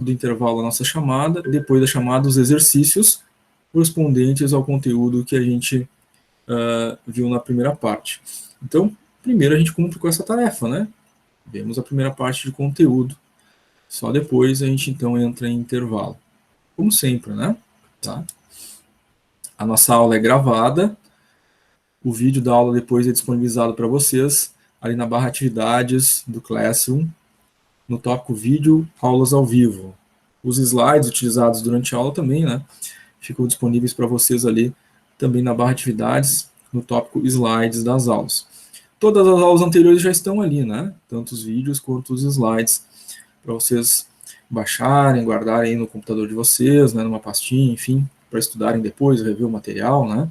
do intervalo a nossa chamada, depois da chamada os exercícios correspondentes ao conteúdo que a gente viu na primeira parte. Então, primeiro a gente cumpre com essa tarefa, né? Vemos a primeira parte de conteúdo. Só depois a gente, então, entra em intervalo. Como sempre, né? Tá? A nossa aula é gravada. O vídeo da aula depois é disponibilizado para vocês ali na barra atividades do Classroom, no tópico vídeo, aulas ao vivo. Os slides utilizados durante a aula também, né? Ficam disponíveis para vocês ali também na barra atividades, no tópico slides das aulas. Todas as aulas anteriores já estão ali, né? Tanto os vídeos quanto os slides, para vocês baixarem, guardarem no computador de vocês, né, numa pastinha, enfim, para estudarem depois, rever o material, né?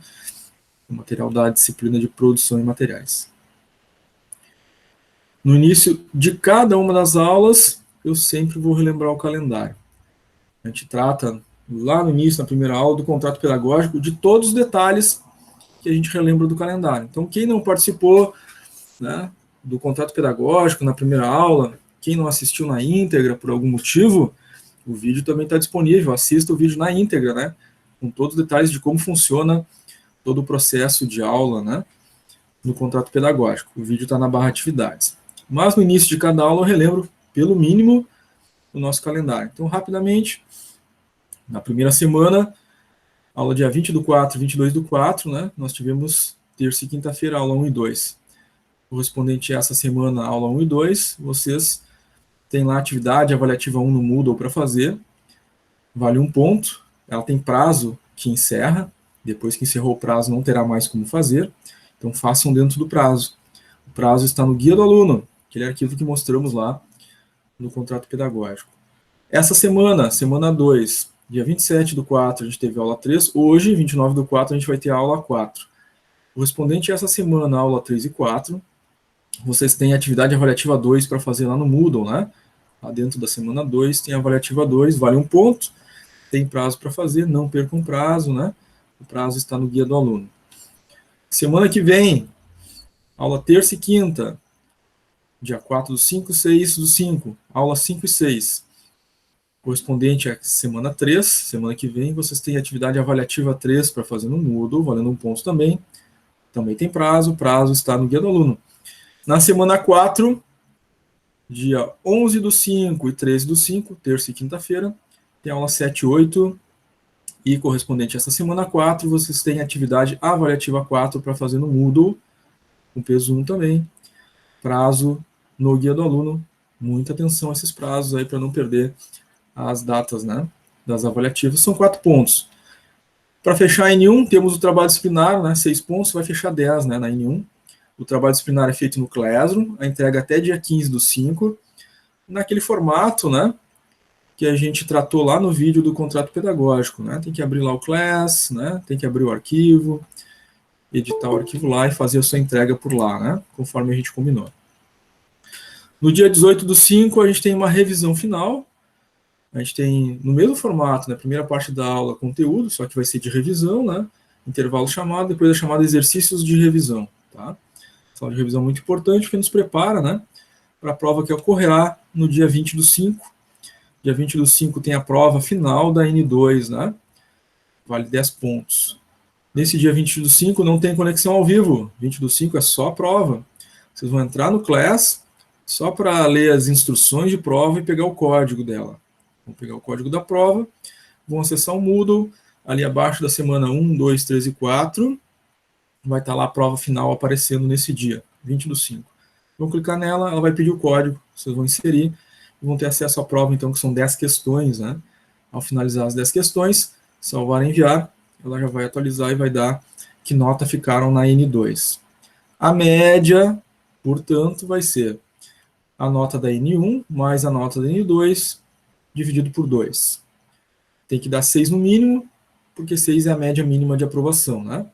O material da disciplina de produção de materiais. No início de cada uma das aulas, eu sempre vou relembrar o calendário. A gente trata lá no início, na primeira aula, do contrato pedagógico, de todos os detalhes que a gente relembra do calendário. Então, quem não participou, né, do contrato pedagógico na primeira aula, quem não assistiu na íntegra por algum motivo, o vídeo também está disponível. Assista o vídeo na íntegra, né, com todos os detalhes de como funciona todo o processo de aula, né, no contrato pedagógico. O vídeo está na barra atividades. Mas no início de cada aula eu relembro, pelo mínimo, o nosso calendário. Então, rapidamente, na primeira semana, aula dia 20/4 e 22/4, né, nós tivemos terça e quinta-feira, aula 1 e 2. Correspondente a essa semana, aula 1 e 2, vocês têm lá a atividade avaliativa 1 no Moodle para fazer, vale 1 ponto, ela tem prazo que encerra, depois que encerrou o prazo não terá mais como fazer, então façam dentro do prazo. O prazo está no guia do aluno, aquele arquivo que mostramos lá no contrato pedagógico. Essa semana, semana 2, dia 27/4, a gente teve aula 3, hoje, 29/4, a gente vai ter a aula 4. Correspondente a essa semana, aula 3 e 4, vocês têm a atividade avaliativa 2 para fazer lá no Moodle, né? Lá dentro da semana 2 tem a avaliativa 2, vale 1 ponto, tem prazo para fazer, não percam prazo, né? O prazo está no guia do aluno. Semana que vem, aula terça e quinta, dia 4/5, 6/5, aula 5 e 6. Correspondente à semana 3, semana que vem, vocês têm atividade avaliativa 3 para fazer no Moodle, valendo 1 ponto também. Também tem prazo, o prazo está no guia do aluno. Na semana 4, dia 11/5 e 13/5, terça e quinta-feira, tem aula 7 e 8, e correspondente a essa semana 4, vocês têm atividade avaliativa 4 para fazer no Moodle, com peso 1 também, prazo no guia do aluno. Muita atenção a esses prazos aí para não perder as datas, né, das avaliativas. São 4 pontos. Para fechar a N1, temos o trabalho disciplinar, né, 6 pontos, vai fechar 10, né, na N1. O trabalho disciplinar é feito no Classroom, a entrega até dia 15/5, naquele formato, né, que a gente tratou lá no vídeo do contrato pedagógico, né, tem que abrir lá o Class, né, tem que abrir o arquivo, editar o arquivo lá e fazer a sua entrega por lá, né, conforme a gente combinou. No dia 18/5, a gente tem uma revisão final. A gente tem, no mesmo formato, na primeira parte da aula, conteúdo, só que vai ser de revisão, né? Intervalo chamado, depois da chamada exercícios de revisão, tá? Essa aula de revisão é muito importante, porque nos prepara, né, para a prova que ocorrerá no dia 20/5. Dia 20/5 tem a prova final da N2, né? Vale 10 pontos. Nesse dia 20/5 não tem conexão ao vivo. 20/5 é só a prova. Vocês vão entrar no Class só para ler as instruções de prova e pegar o código dela. Vão pegar o código da prova, vão acessar o Moodle, ali abaixo da semana 1, 2, 3 e 4, vai estar lá a prova final aparecendo nesse dia, 20/5. Vão clicar nela, ela vai pedir o código, vocês vão inserir, e vão ter acesso à prova, então, que são 10 questões, né? Ao finalizar as 10 questões, salvar e enviar, ela já vai atualizar e vai dar que nota ficaram na N2. A média, portanto, vai ser a nota da N1 mais a nota da N2, dividido por 2. Tem que dar 6 no mínimo, porque 6 é a média mínima de aprovação, né?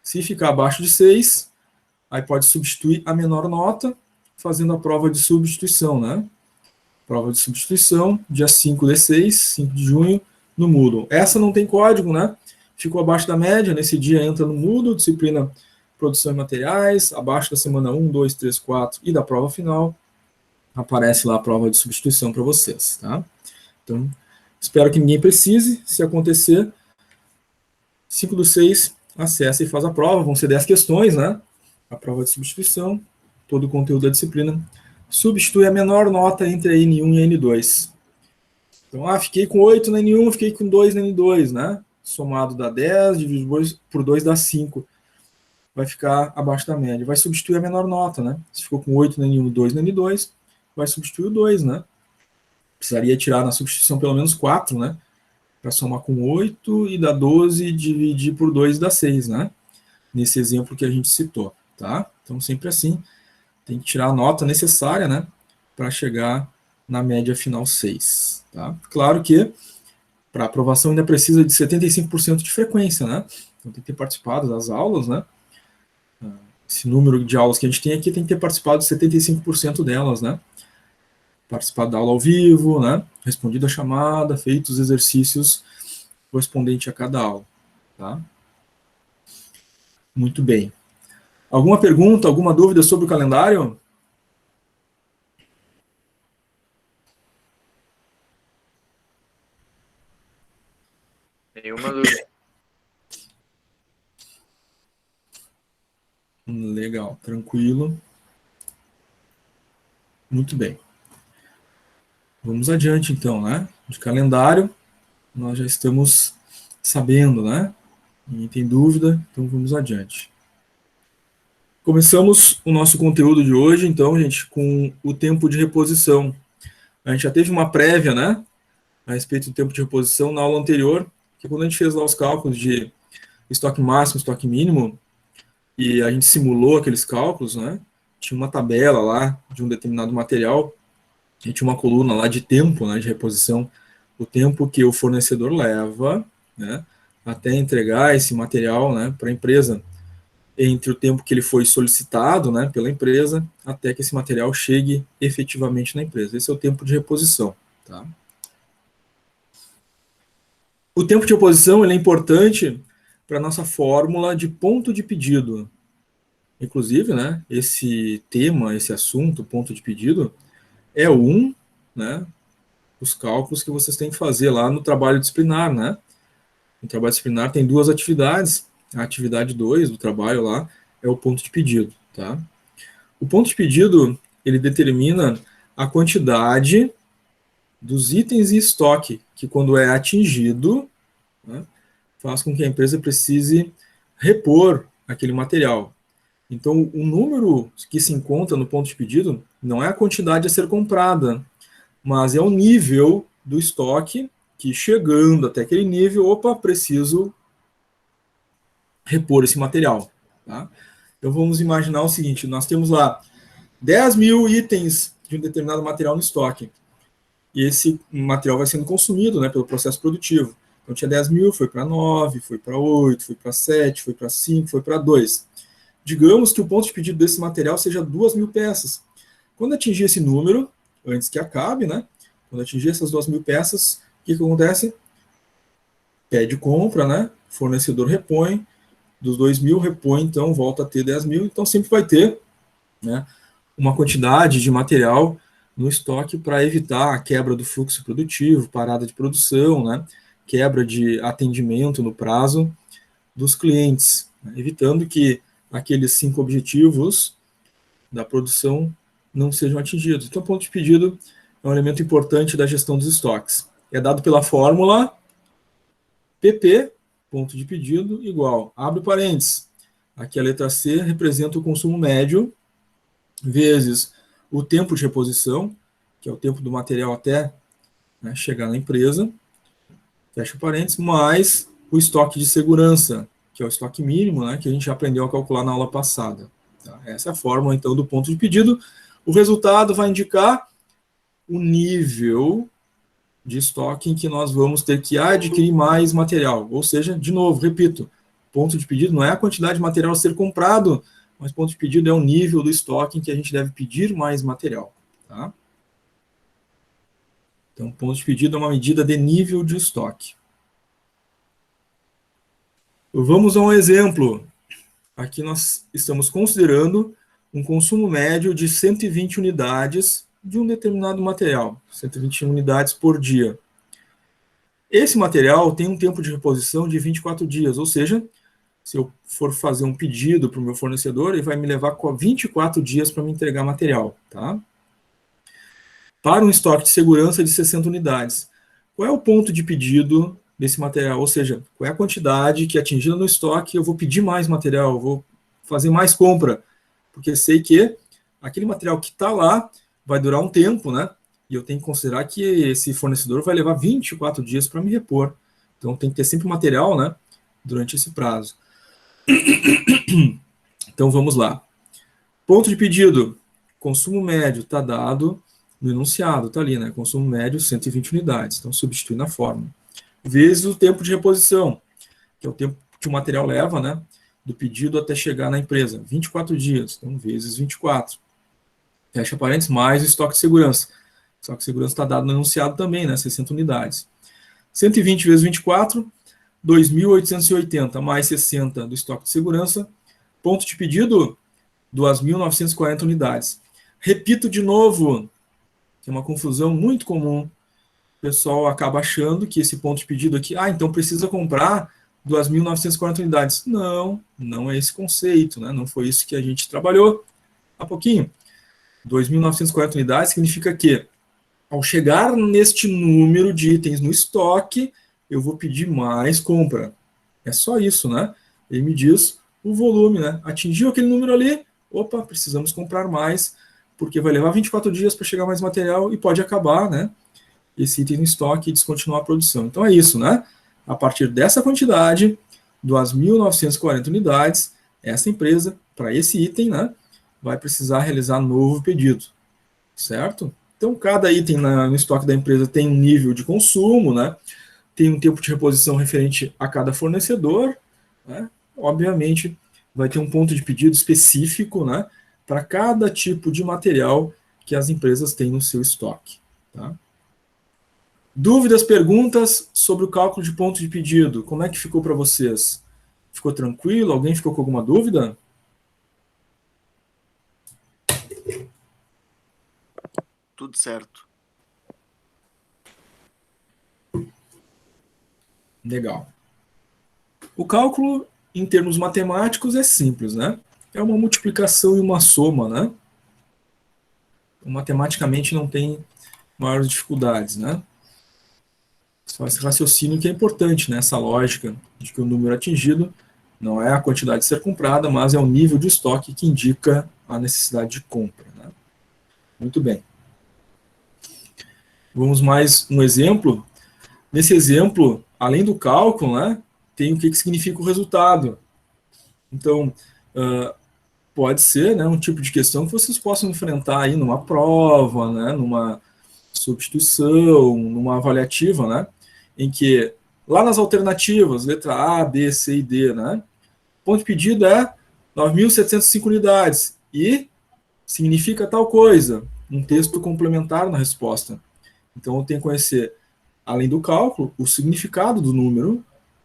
Se ficar abaixo de 6, aí pode substituir a menor nota, fazendo a prova de substituição, né? Prova de substituição, dia 5/6, 5 de junho, no Moodle. Essa não tem código, né? Ficou abaixo da média, nesse dia entra no Moodle, disciplina produção de materiais, abaixo da semana 1, 2, 3, 4 e da prova final, aparece lá a prova de substituição para vocês, tá? Então, espero que ninguém precise. Se acontecer, 5/6, acessa e faz a prova. Vão ser 10 questões, né? A prova de substituição, todo o conteúdo da disciplina. Substitui a menor nota entre a N1 e a N2. Então, fiquei com 8 na N1, fiquei com 2 na N2, né? Somado dá 10, dividido por 2 dá 5. Vai ficar abaixo da média. Vai substituir a menor nota, né? Se ficou com 8 na N1 e 2 na N2, vai substituir o 2, né? Precisaria tirar na substituição pelo menos 4, né? Para somar com 8 e dá 12, dividir por 2 dá 6, né? Nesse exemplo que a gente citou, tá? Então, sempre assim, tem que tirar a nota necessária, né? Para chegar na média final 6, tá? Claro que para aprovação ainda precisa de 75% de frequência, né? Então, tem que ter participado das aulas, né? Esse número de aulas que a gente tem aqui tem que ter participado de 75% delas, né? Participado da aula ao vivo, né? Respondido a chamada, feito os exercícios correspondentes a cada aula, tá? Muito bem. Alguma pergunta, alguma dúvida sobre o calendário? Nenhuma dúvida. Legal, tranquilo. Muito bem. Vamos adiante, então, né? De calendário, nós já estamos sabendo, né? Ninguém tem dúvida, então vamos adiante. Começamos o nosso conteúdo de hoje, então, gente, com o tempo de reposição. A gente já teve uma prévia, né? A respeito do tempo de reposição na aula anterior, que quando a gente fez lá os cálculos de estoque máximo, estoque mínimo, e a gente simulou aqueles cálculos, né? Tinha uma tabela lá de um determinado material, e tinha uma coluna lá de tempo, né, de reposição, o tempo que o fornecedor leva, né, até entregar esse material, né, para a empresa, entre o tempo que ele foi solicitado, né, pela empresa, até que esse material chegue efetivamente na empresa. Esse é o tempo de reposição, tá? O tempo de reposição ele é importante para a nossa fórmula de ponto de pedido. Inclusive, né, esse tema, esse assunto, ponto de pedido, é né, os cálculos que vocês têm que fazer lá no trabalho disciplinar, né? No trabalho disciplinar tem duas atividades. A atividade 2 do trabalho lá é o ponto de pedido, tá? O ponto de pedido, ele determina a quantidade dos itens em estoque, que quando é atingido, né, faz com que a empresa precise repor aquele material. Então, o número que se encontra no ponto de pedido não é a quantidade a ser comprada, mas é o nível do estoque que, chegando até aquele nível, preciso repor esse material. Tá? Então, vamos imaginar o seguinte, nós temos lá 10 mil itens de um determinado material no estoque, e esse material vai sendo consumido, né, pelo processo produtivo. Então, tinha 10 mil, foi para 9, foi para 8, foi para 7, foi para 5, foi para 2. Digamos que o ponto de pedido desse material seja 2.000 peças. Quando atingir esse número, antes que acabe, né? Quando atingir essas 2.000 peças, o que acontece? Pede compra, né? Fornecedor repõe, dos 2.000 repõe, então volta a ter 10.000, então sempre vai ter, né, uma quantidade de material no estoque para evitar a quebra do fluxo produtivo, parada de produção, né? Quebra de atendimento no prazo dos clientes, né? Evitando que aqueles 5 objetivos da produção não sejam atingidos. Então, o ponto de pedido é um elemento importante da gestão dos estoques. É dado pela fórmula PP, ponto de pedido, igual, abre parênteses, aqui a letra C representa o consumo médio, vezes o tempo de reposição, que é o tempo do material até, né, chegar na empresa, fecha parênteses, mais o estoque de segurança, que é o estoque mínimo, né, que a gente já aprendeu a calcular na aula passada. Tá? Essa é a fórmula, então, do ponto de pedido. O resultado vai indicar o nível de estoque em que nós vamos ter que adquirir mais material. Ou seja, de novo, repito, ponto de pedido não é a quantidade de material a ser comprado, mas ponto de pedido é o nível do estoque em que a gente deve pedir mais material. Tá? Então, ponto de pedido é uma medida de nível de estoque. Vamos a um exemplo. Aqui nós estamos considerando um consumo médio de 120 unidades de um determinado material, 120 unidades por dia. Esse material tem um tempo de reposição de 24 dias, ou seja, se eu for fazer um pedido para o meu fornecedor, ele vai me levar 24 dias para me entregar material, tá? Para um estoque de segurança de 60 unidades. Qual é o ponto de pedido desse material? Ou seja, qual é a quantidade que atingida no estoque eu vou pedir mais material, eu vou fazer mais compra, porque sei que aquele material que está lá vai durar um tempo, né? E eu tenho que considerar que esse fornecedor vai levar 24 dias para me repor. Então tem que ter sempre material, né? Durante esse prazo. Então vamos lá. Ponto de pedido. Consumo médio está dado no enunciado, está ali, né? Consumo médio 120 unidades. Então substitui na fórmula. Vezes o tempo de reposição, que é o tempo que o material leva, né? Do pedido até chegar na empresa. 24 dias. Então vezes 24. Fecha parênteses, mais o estoque de segurança. O estoque de segurança está dado no enunciado também, né? 60 unidades. 120 vezes 24, 2.880 mais 60 do estoque de segurança. Ponto de pedido, 2.940 unidades. Repito de novo, que é uma confusão muito comum. O pessoal acaba achando que esse ponto de pedido aqui, então precisa comprar 2.940 unidades. Não, não é esse conceito, né? Não foi isso que a gente trabalhou há pouquinho. 2.940 unidades significa que, ao chegar neste número de itens no estoque, eu vou pedir mais compra. É só isso, né? Ele me diz o volume, né? Atingiu aquele número ali, opa, precisamos comprar mais, porque vai levar 24 dias para chegar mais material e pode acabar, né? Esse item no estoque e descontinuar a produção. Então é isso, né? A partir dessa quantidade, 2.940 unidades, essa empresa, para esse item, né, vai precisar realizar novo pedido, certo? Então, cada item no estoque da empresa tem um nível de consumo, né? Tem um tempo de reposição referente a cada fornecedor, né? Obviamente, vai ter um ponto de pedido específico, né? Para cada tipo de material que as empresas têm no seu estoque, tá? Dúvidas, perguntas sobre o cálculo de ponto de pedido? Como é que ficou para vocês? Ficou tranquilo? Alguém ficou com alguma dúvida? Tudo certo. Legal. O cálculo, em termos matemáticos, é simples, né? É uma multiplicação e uma soma, né? Matematicamente não tem maiores dificuldades, né? Só esse raciocínio que é importante, né? Essa lógica de que o número atingido não é a quantidade a ser comprada, mas é o nível de estoque que indica a necessidade de compra, né? Muito bem. Vamos mais um exemplo. Nesse exemplo, além do cálculo, né, tem o que significa o resultado. Então, pode ser, né, um tipo de questão que vocês possam enfrentar aí numa prova, né, numa substituição, numa avaliativa, né, em que lá nas alternativas, letra A, B, C e D, né, o ponto de pedido é 9.705 unidades e significa tal coisa, um texto complementar na resposta. Então, eu tenho que conhecer, além do cálculo, o significado do número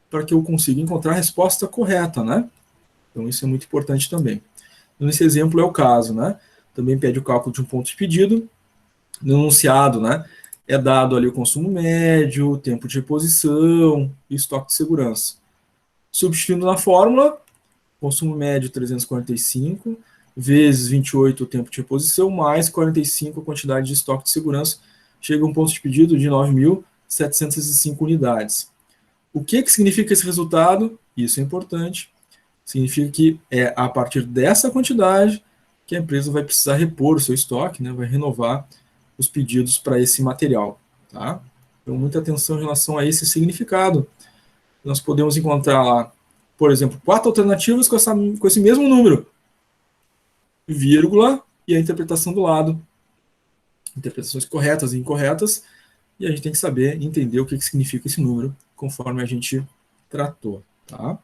para que eu consiga encontrar a resposta correta, né? Então, isso é muito importante também. Nesse exemplo é o caso, né? Também pede o cálculo de um ponto de pedido. No enunciado, né? É dado ali o consumo médio, o tempo de reposição e estoque de segurança. Substituindo na fórmula, consumo médio 345, vezes 28 o tempo de reposição, mais 45 a quantidade de estoque de segurança, chega a um ponto de pedido de 9.705 unidades. O que significa esse resultado? Isso é importante. Significa que é a partir dessa quantidade que a empresa vai precisar repor o seu estoque, né, vai renovar os pedidos para esse material. Tá? Então, muita atenção em relação a esse significado. Nós podemos encontrar lá, por exemplo, 4 alternativas com esse mesmo número, vírgula e a interpretação do lado. Interpretações corretas e incorretas, e a gente tem que saber entender o que significa esse número, conforme a gente tratou. Tá?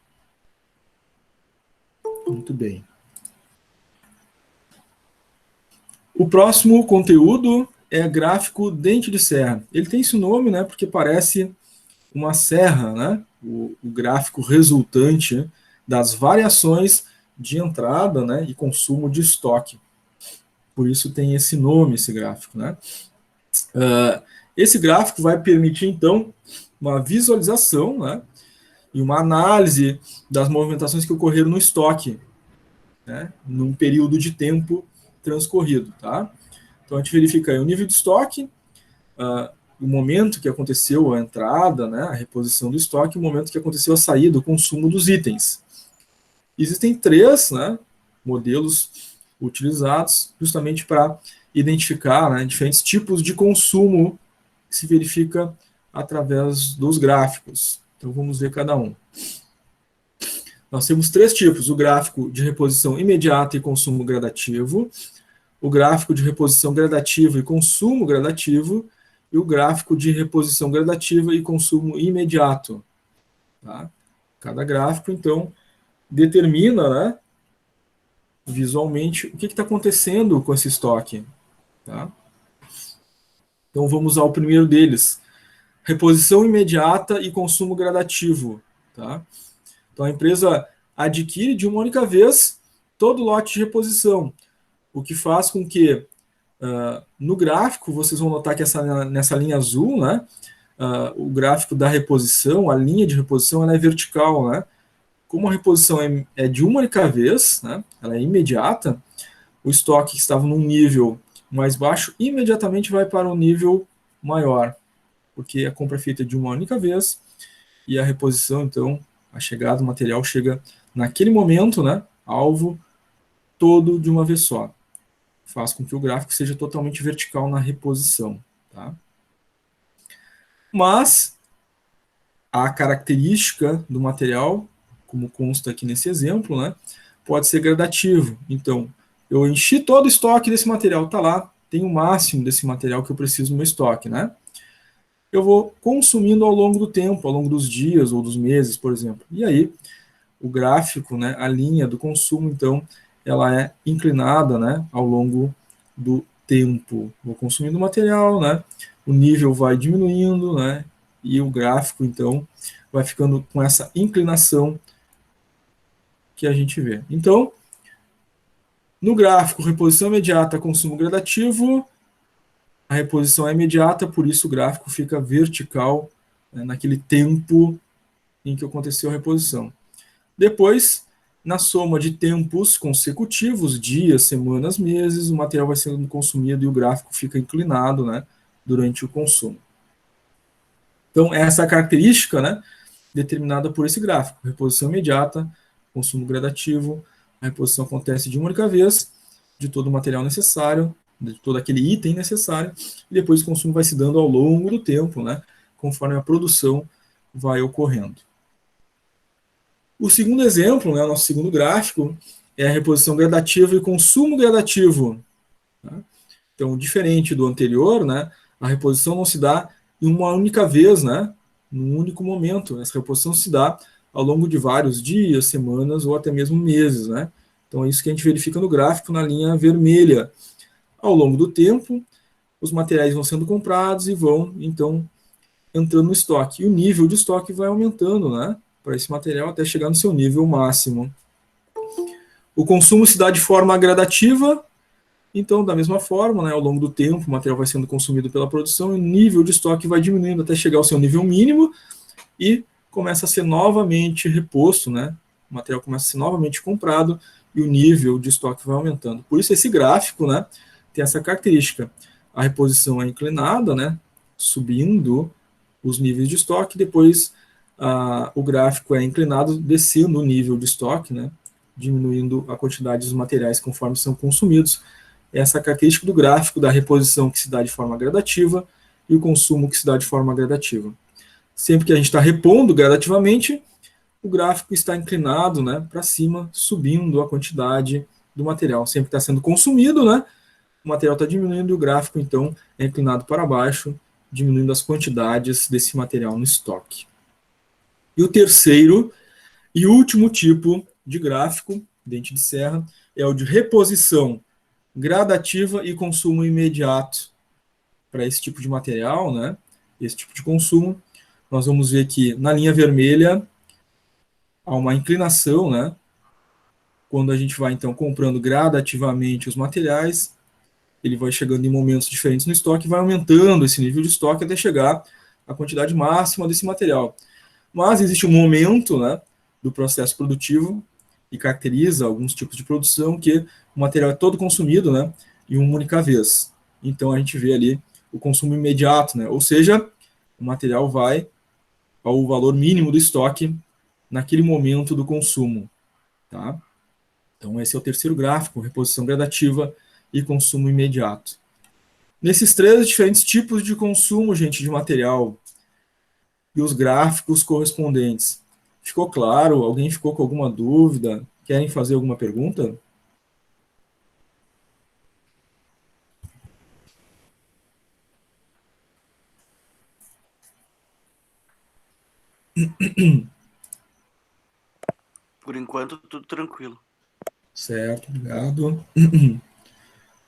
Muito bem. O próximo conteúdo é gráfico dente de serra. Ele tem esse nome, né, porque parece uma serra, né, o gráfico resultante das variações de entrada, né, e consumo de estoque. Por isso tem esse nome, esse gráfico, né. Esse gráfico vai permitir, então, uma visualização, né, e uma análise das movimentações que ocorreram no estoque, né, num período de tempo transcorrido. Tá? Então, a gente verifica aí o nível de estoque, o momento que aconteceu a entrada, né, a reposição do estoque, o momento que aconteceu a saída, o consumo dos itens. Existem 3, né, modelos utilizados justamente para identificar, né, diferentes tipos de consumo que se verifica através dos gráficos. Então vamos ver cada um. Nós temos 3 tipos: o gráfico de reposição imediata e consumo gradativo, o gráfico de reposição gradativa e consumo gradativo, e o gráfico de reposição gradativa e consumo imediato. Tá? Cada gráfico, então, determina, né, visualmente o que está acontecendo com esse estoque. Tá? Então vamos ao primeiro deles: reposição imediata e consumo gradativo. Tá? Então a empresa adquire de uma única vez todo o lote de reposição, o que faz com que no gráfico, vocês vão notar que nessa linha azul, né, o gráfico da reposição, a linha de reposição, ela é vertical. Né? Como a reposição é de uma única vez, né, ela é imediata, o estoque que estava num nível mais baixo imediatamente vai para um nível maior, porque a compra é feita de uma única vez e a reposição, então, a chegada do material chega naquele momento, né, alvo, todo de uma vez só. Faz com que o gráfico seja totalmente vertical na reposição. Tá? Mas a característica do material, como consta aqui nesse exemplo, né, pode ser gradativo. Então, eu enchi todo o estoque desse material, está lá, tem o máximo desse material que eu preciso no meu estoque. Né? Eu vou consumindo ao longo do tempo, ao longo dos dias ou dos meses, por exemplo. E aí, o gráfico, né, a linha do consumo, então, ela é inclinada, né, ao longo do tempo. Vou consumindo o material, né, o nível vai diminuindo, né, e o gráfico, então, vai ficando com essa inclinação que a gente vê. Então, no gráfico, reposição imediata, consumo gradativo, a reposição é imediata, por isso o gráfico fica vertical, né, naquele tempo em que aconteceu a reposição. Depois, na soma de tempos consecutivos, dias, semanas, meses, o material vai sendo consumido e o gráfico fica inclinado, né, durante o consumo. Então, essa é a característica, né, determinada por esse gráfico: reposição imediata, consumo gradativo. A reposição acontece de uma única vez, de todo o material necessário, de todo aquele item necessário, e depois o consumo vai se dando ao longo do tempo, né, conforme a produção vai ocorrendo. O segundo exemplo, né, o nosso segundo gráfico, é a reposição gradativa e consumo gradativo. Tá? Então, diferente do anterior, né, a reposição não se dá em uma única vez, né, num único momento. Essa reposição se dá ao longo de vários dias, semanas ou até mesmo meses. Né? Então, é isso que a gente verifica no gráfico na linha vermelha. Ao longo do tempo, os materiais vão sendo comprados e vão, então, entrando no estoque. E o nível de estoque vai aumentando, né, para esse material até chegar no seu nível máximo. O consumo se dá de forma gradativa, então, da mesma forma, né, ao longo do tempo, o material vai sendo consumido pela produção e o nível de estoque vai diminuindo até chegar ao seu nível mínimo e começa a ser novamente reposto, né, o material começa a ser novamente comprado e o nível de estoque vai aumentando. Por isso, esse gráfico, né, tem essa característica: a reposição é inclinada, né, subindo os níveis de estoque, depois o gráfico é inclinado, descendo o nível de estoque, né, diminuindo a quantidade dos materiais conforme são consumidos. Essa característica do gráfico da reposição que se dá de forma gradativa e o consumo que se dá de forma gradativa. Sempre que a gente está repondo gradativamente, o gráfico está inclinado, né, para cima, subindo a quantidade do material. Sempre que está sendo consumido, né, o material está diminuindo e o gráfico, então, é inclinado para baixo, diminuindo as quantidades desse material no estoque. E o terceiro e último tipo de gráfico, dente de serra, é o de reposição gradativa e consumo imediato. Para esse tipo de material, né, esse tipo de consumo, nós vamos ver que na linha vermelha há uma inclinação, né, quando a gente vai, então, comprando gradativamente os materiais, ele vai chegando em momentos diferentes no estoque e vai aumentando esse nível de estoque até chegar à quantidade máxima desse material. Mas existe um momento, né, do processo produtivo que caracteriza alguns tipos de produção que o material é todo consumido, né, em uma única vez. Então a gente vê ali o consumo imediato, né, ou seja, o material vai ao valor mínimo do estoque naquele momento do consumo, tá? Então esse é o terceiro gráfico, reposição gradativa e consumo imediato. Nesses três diferentes tipos de consumo, gente, de material e os gráficos correspondentes. Ficou claro? Alguém ficou com alguma dúvida? Querem fazer alguma pergunta? Por enquanto, tudo tranquilo. Certo, obrigado.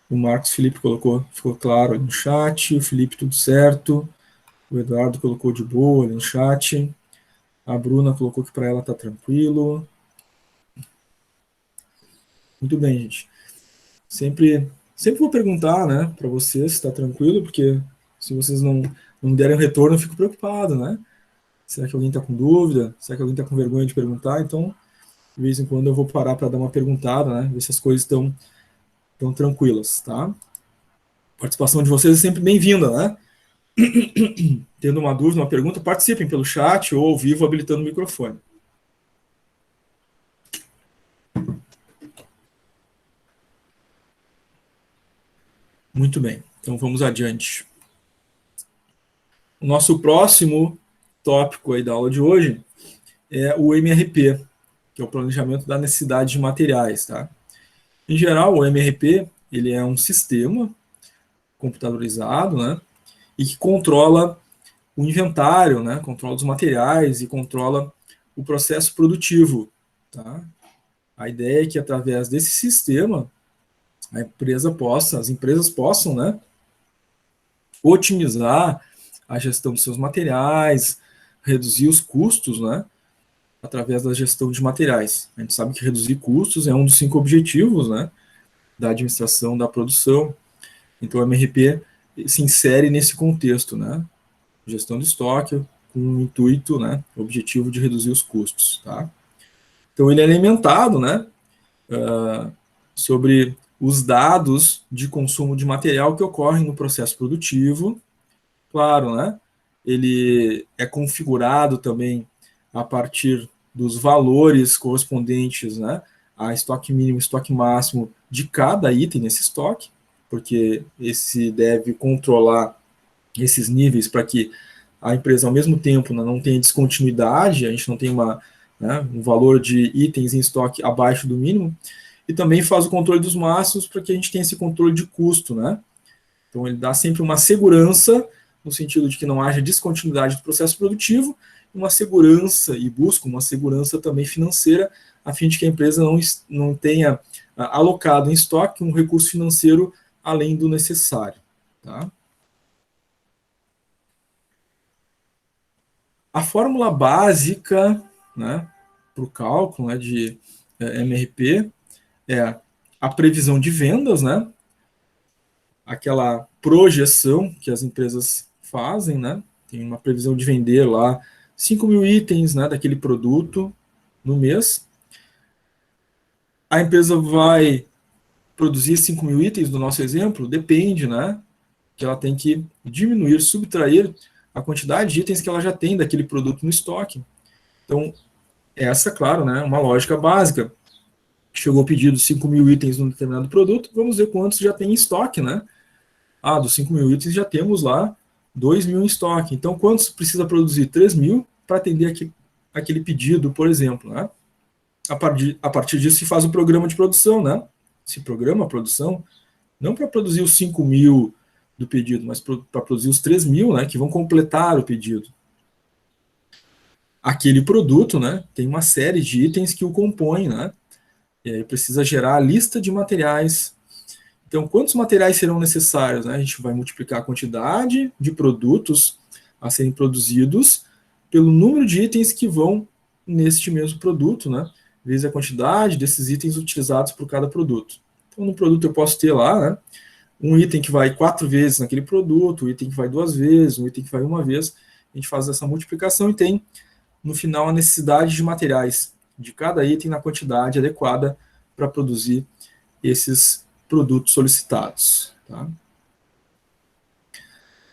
O Marcos Felipe colocou, ficou claro ali no chat. O Felipe, tudo certo. O Eduardo colocou de boa ali no chat. A Bruna colocou que para ela tá tranquilo. Muito bem, gente. Sempre vou perguntar, né, para vocês se está tranquilo, porque se vocês não derem um retorno, eu fico preocupado, né? Será que alguém está com dúvida? Será que alguém está com vergonha de perguntar? Então, de vez em quando eu vou parar para dar uma perguntada, né? Ver se as coisas estão tão tranquilas, tá? A participação de vocês é sempre bem-vinda, né? Tendo uma dúvida, uma pergunta, participem pelo chat ou ao vivo habilitando o microfone. Muito bem, então vamos adiante. O nosso próximo tópico aí da aula de hoje é o MRP, que é o planejamento da necessidade de materiais, tá? Em geral, o MRP, ele é um sistema computadorizado, né, e que controla o inventário, né, controla os materiais e controla o processo produtivo, tá? A ideia é que através desse sistema as empresas possam, né, otimizar a gestão dos seus materiais, reduzir os custos, né, através da gestão de materiais. A gente sabe que reduzir custos é um dos 5 objetivos, né, da administração da produção. Então, o MRP se insere nesse contexto, né, gestão de estoque com o intuito, né, objetivo de reduzir os custos, tá? Então, ele é alimentado, né, sobre os dados de consumo de material que ocorrem no processo produtivo. Claro, né? Ele é configurado também a partir dos valores correspondentes, né, a estoque mínimo e estoque máximo de cada item nesse estoque, porque esse deve controlar esses níveis para que a empresa, ao mesmo tempo, né, não tenha descontinuidade, a gente não tem um valor de itens em estoque abaixo do mínimo, e também faz o controle dos máximos para que a gente tenha esse controle de custo, né? Então, ele dá sempre uma segurança, no sentido de que não haja descontinuidade do processo produtivo, uma segurança, e busca uma segurança também financeira, a fim de que a empresa não tenha alocado em estoque um recurso financeiro além do necessário. Tá? A fórmula básica, né, para o cálculo, né, de MRP é a previsão de vendas, né, aquela projeção que as empresas fazem, né? Tem uma previsão de vender lá 5 mil itens, né, daquele produto no mês. A empresa vai produzir 5 mil itens, do nosso exemplo? Depende, né? Que ela tem que diminuir, subtrair a quantidade de itens que ela já tem daquele produto no estoque. Então, essa, claro, né, é uma lógica básica. Chegou o pedido de 5 mil itens num determinado produto, vamos ver quantos já tem em estoque, né? Dos 5 mil itens já temos lá 2 mil em estoque. Então, quantos precisa produzir? 3 mil para atender aquele pedido, por exemplo. Né? A partir disso se faz o programa de produção, né? Se programa a produção, não para produzir os 5 mil do pedido, mas para produzir os 3 mil, né, que vão completar o pedido. Aquele produto, né, tem uma série de itens que o compõem, né? E aí precisa gerar a lista de materiais. Então, quantos materiais serão necessários? Né? A gente vai multiplicar a quantidade de produtos a serem produzidos pelo número de itens que vão neste mesmo produto, né? Vezes a quantidade desses itens utilizados por cada produto. Então, no produto eu posso ter lá, né, um item que vai 4 vezes naquele produto, um item que vai 2 vezes, um item que vai 1 vez. A gente faz essa multiplicação e tem, no final, a necessidade de materiais de cada item na quantidade adequada para produzir esses produtos solicitados. Tá?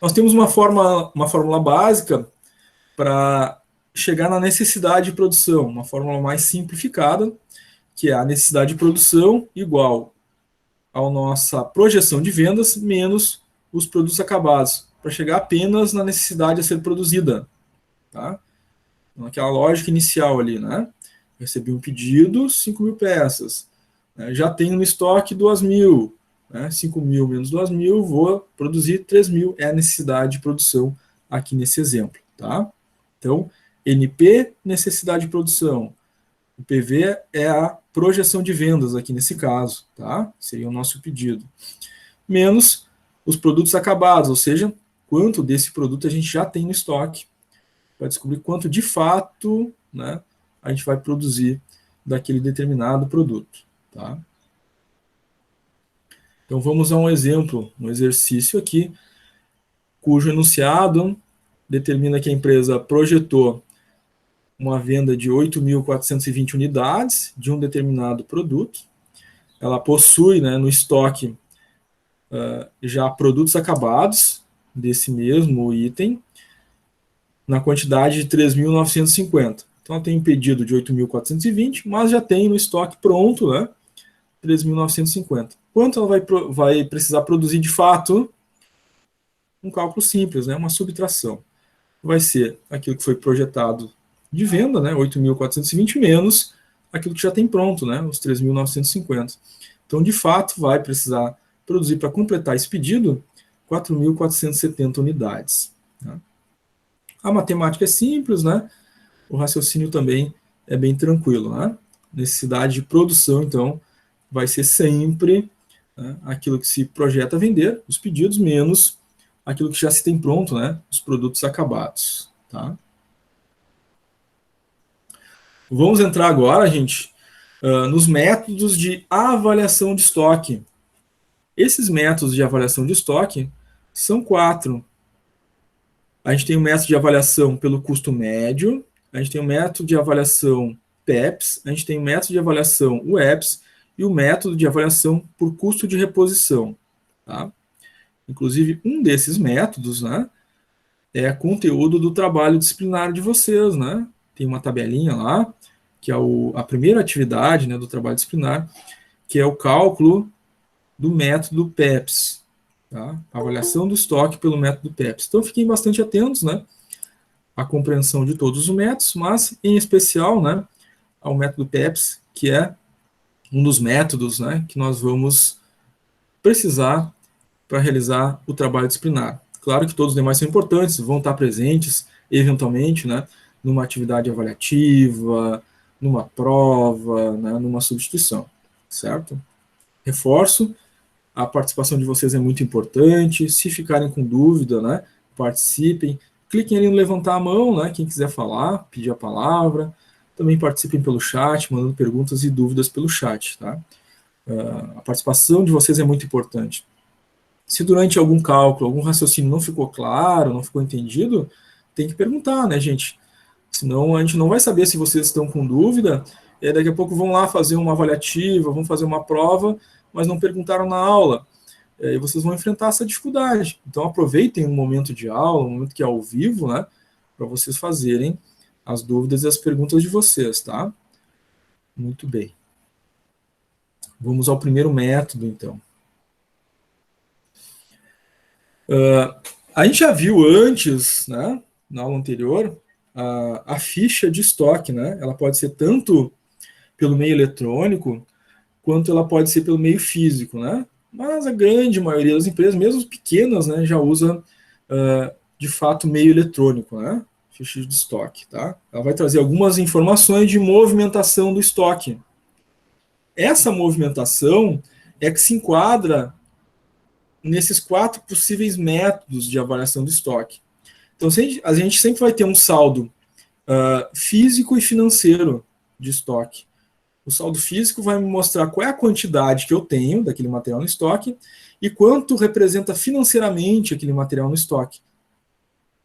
Nós temos uma fórmula básica para chegar na necessidade de produção, uma fórmula mais simplificada, que é a necessidade de produção igual a nossa projeção de vendas menos os produtos acabados, para chegar apenas na necessidade a ser produzida. Tá? Então, aquela lógica inicial ali, né? Recebi um pedido, 5.000 peças. Já tenho no estoque 2.000. 5.000 menos 2.000, vou produzir 3.000. É a necessidade de produção aqui nesse exemplo. Tá? Então, NP, necessidade de produção. O PV é a projeção de vendas aqui nesse caso. Tá? Seria o nosso pedido. Menos os produtos acabados, ou seja, quanto desse produto a gente já tem no estoque, para descobrir quanto de fato, né, a gente vai produzir daquele determinado produto. Tá? Então vamos a um exemplo, um exercício aqui, cujo enunciado determina que a empresa projetou uma venda de 8.420 unidades de um determinado produto. Ela possui, né, no estoque já produtos acabados desse mesmo item, na quantidade de 3.950. Então, ela tem um pedido de 8.420, mas já tem no estoque pronto, né, 3.950. Quanto ela vai precisar produzir de fato? Um cálculo simples, né, uma subtração. Vai ser aquilo que foi projetado de venda, né, 8.420 menos aquilo que já tem pronto, né, os 3.950. Então, de fato, vai precisar produzir para completar esse pedido 4.470 unidades. Né? A matemática é simples, né? O raciocínio também é bem tranquilo. Né? Necessidade de produção, então, vai ser sempre, né, aquilo que se projeta vender, os pedidos, menos aquilo que já se tem pronto, né, os produtos acabados. Tá? Vamos entrar agora, gente, nos métodos de avaliação de estoque. Esses métodos de avaliação de estoque são 4. A gente tem o método de avaliação pelo custo médio, a gente tem o método de avaliação PEPS, a gente tem o método de avaliação UEPS e o método de avaliação por custo de reposição. Tá? Inclusive, um desses métodos, né, é conteúdo do trabalho disciplinar de vocês. Né? Tem uma tabelinha lá, que é a primeira atividade, né, do trabalho disciplinar, que é o cálculo do método PEPS. Tá? Avaliação do estoque pelo método PEPS. Então, fiquem bastante atentos, né, à compreensão de todos os métodos, mas, em especial, né, ao método PEPS, que é um dos métodos, né, que nós vamos precisar para realizar o trabalho disciplinar. Claro que todos os demais são importantes, vão estar presentes, eventualmente, né, numa atividade avaliativa, numa prova, né, numa substituição, certo? Reforço, a participação de vocês é muito importante. Se ficarem com dúvida, né, participem. Cliquem ali no levantar a mão, né, quem quiser falar, pedir a palavra. Também participem pelo chat, mandando perguntas e dúvidas pelo chat. Tá? A participação de vocês é muito importante. Se durante algum cálculo, algum raciocínio não ficou claro, não ficou entendido, tem que perguntar, né, gente? Senão a gente não vai saber se vocês estão com dúvida, e daqui a pouco vão lá fazer uma avaliativa, vão fazer uma prova, mas não perguntaram na aula. E vocês vão enfrentar essa dificuldade. Então, aproveitem um momento de aula, um momento que é ao vivo, né, para vocês fazerem as dúvidas e as perguntas de vocês, tá? Muito bem. Vamos ao primeiro método, então. A gente já viu antes, né, na aula anterior, a ficha de estoque, né? Ela pode ser tanto pelo meio eletrônico, quanto ela pode ser pelo meio físico, né? Mas a grande maioria das empresas, mesmo pequenas, né, já usa, de fato, meio eletrônico, né? Ficha de estoque, tá? Ela vai trazer algumas informações de movimentação do estoque. Essa movimentação é que se enquadra nesses 4 possíveis métodos de avaliação do estoque. Então, a gente sempre vai ter um saldo físico e financeiro de estoque. O saldo físico vai me mostrar qual é a quantidade que eu tenho daquele material no estoque, e quanto representa financeiramente aquele material no estoque.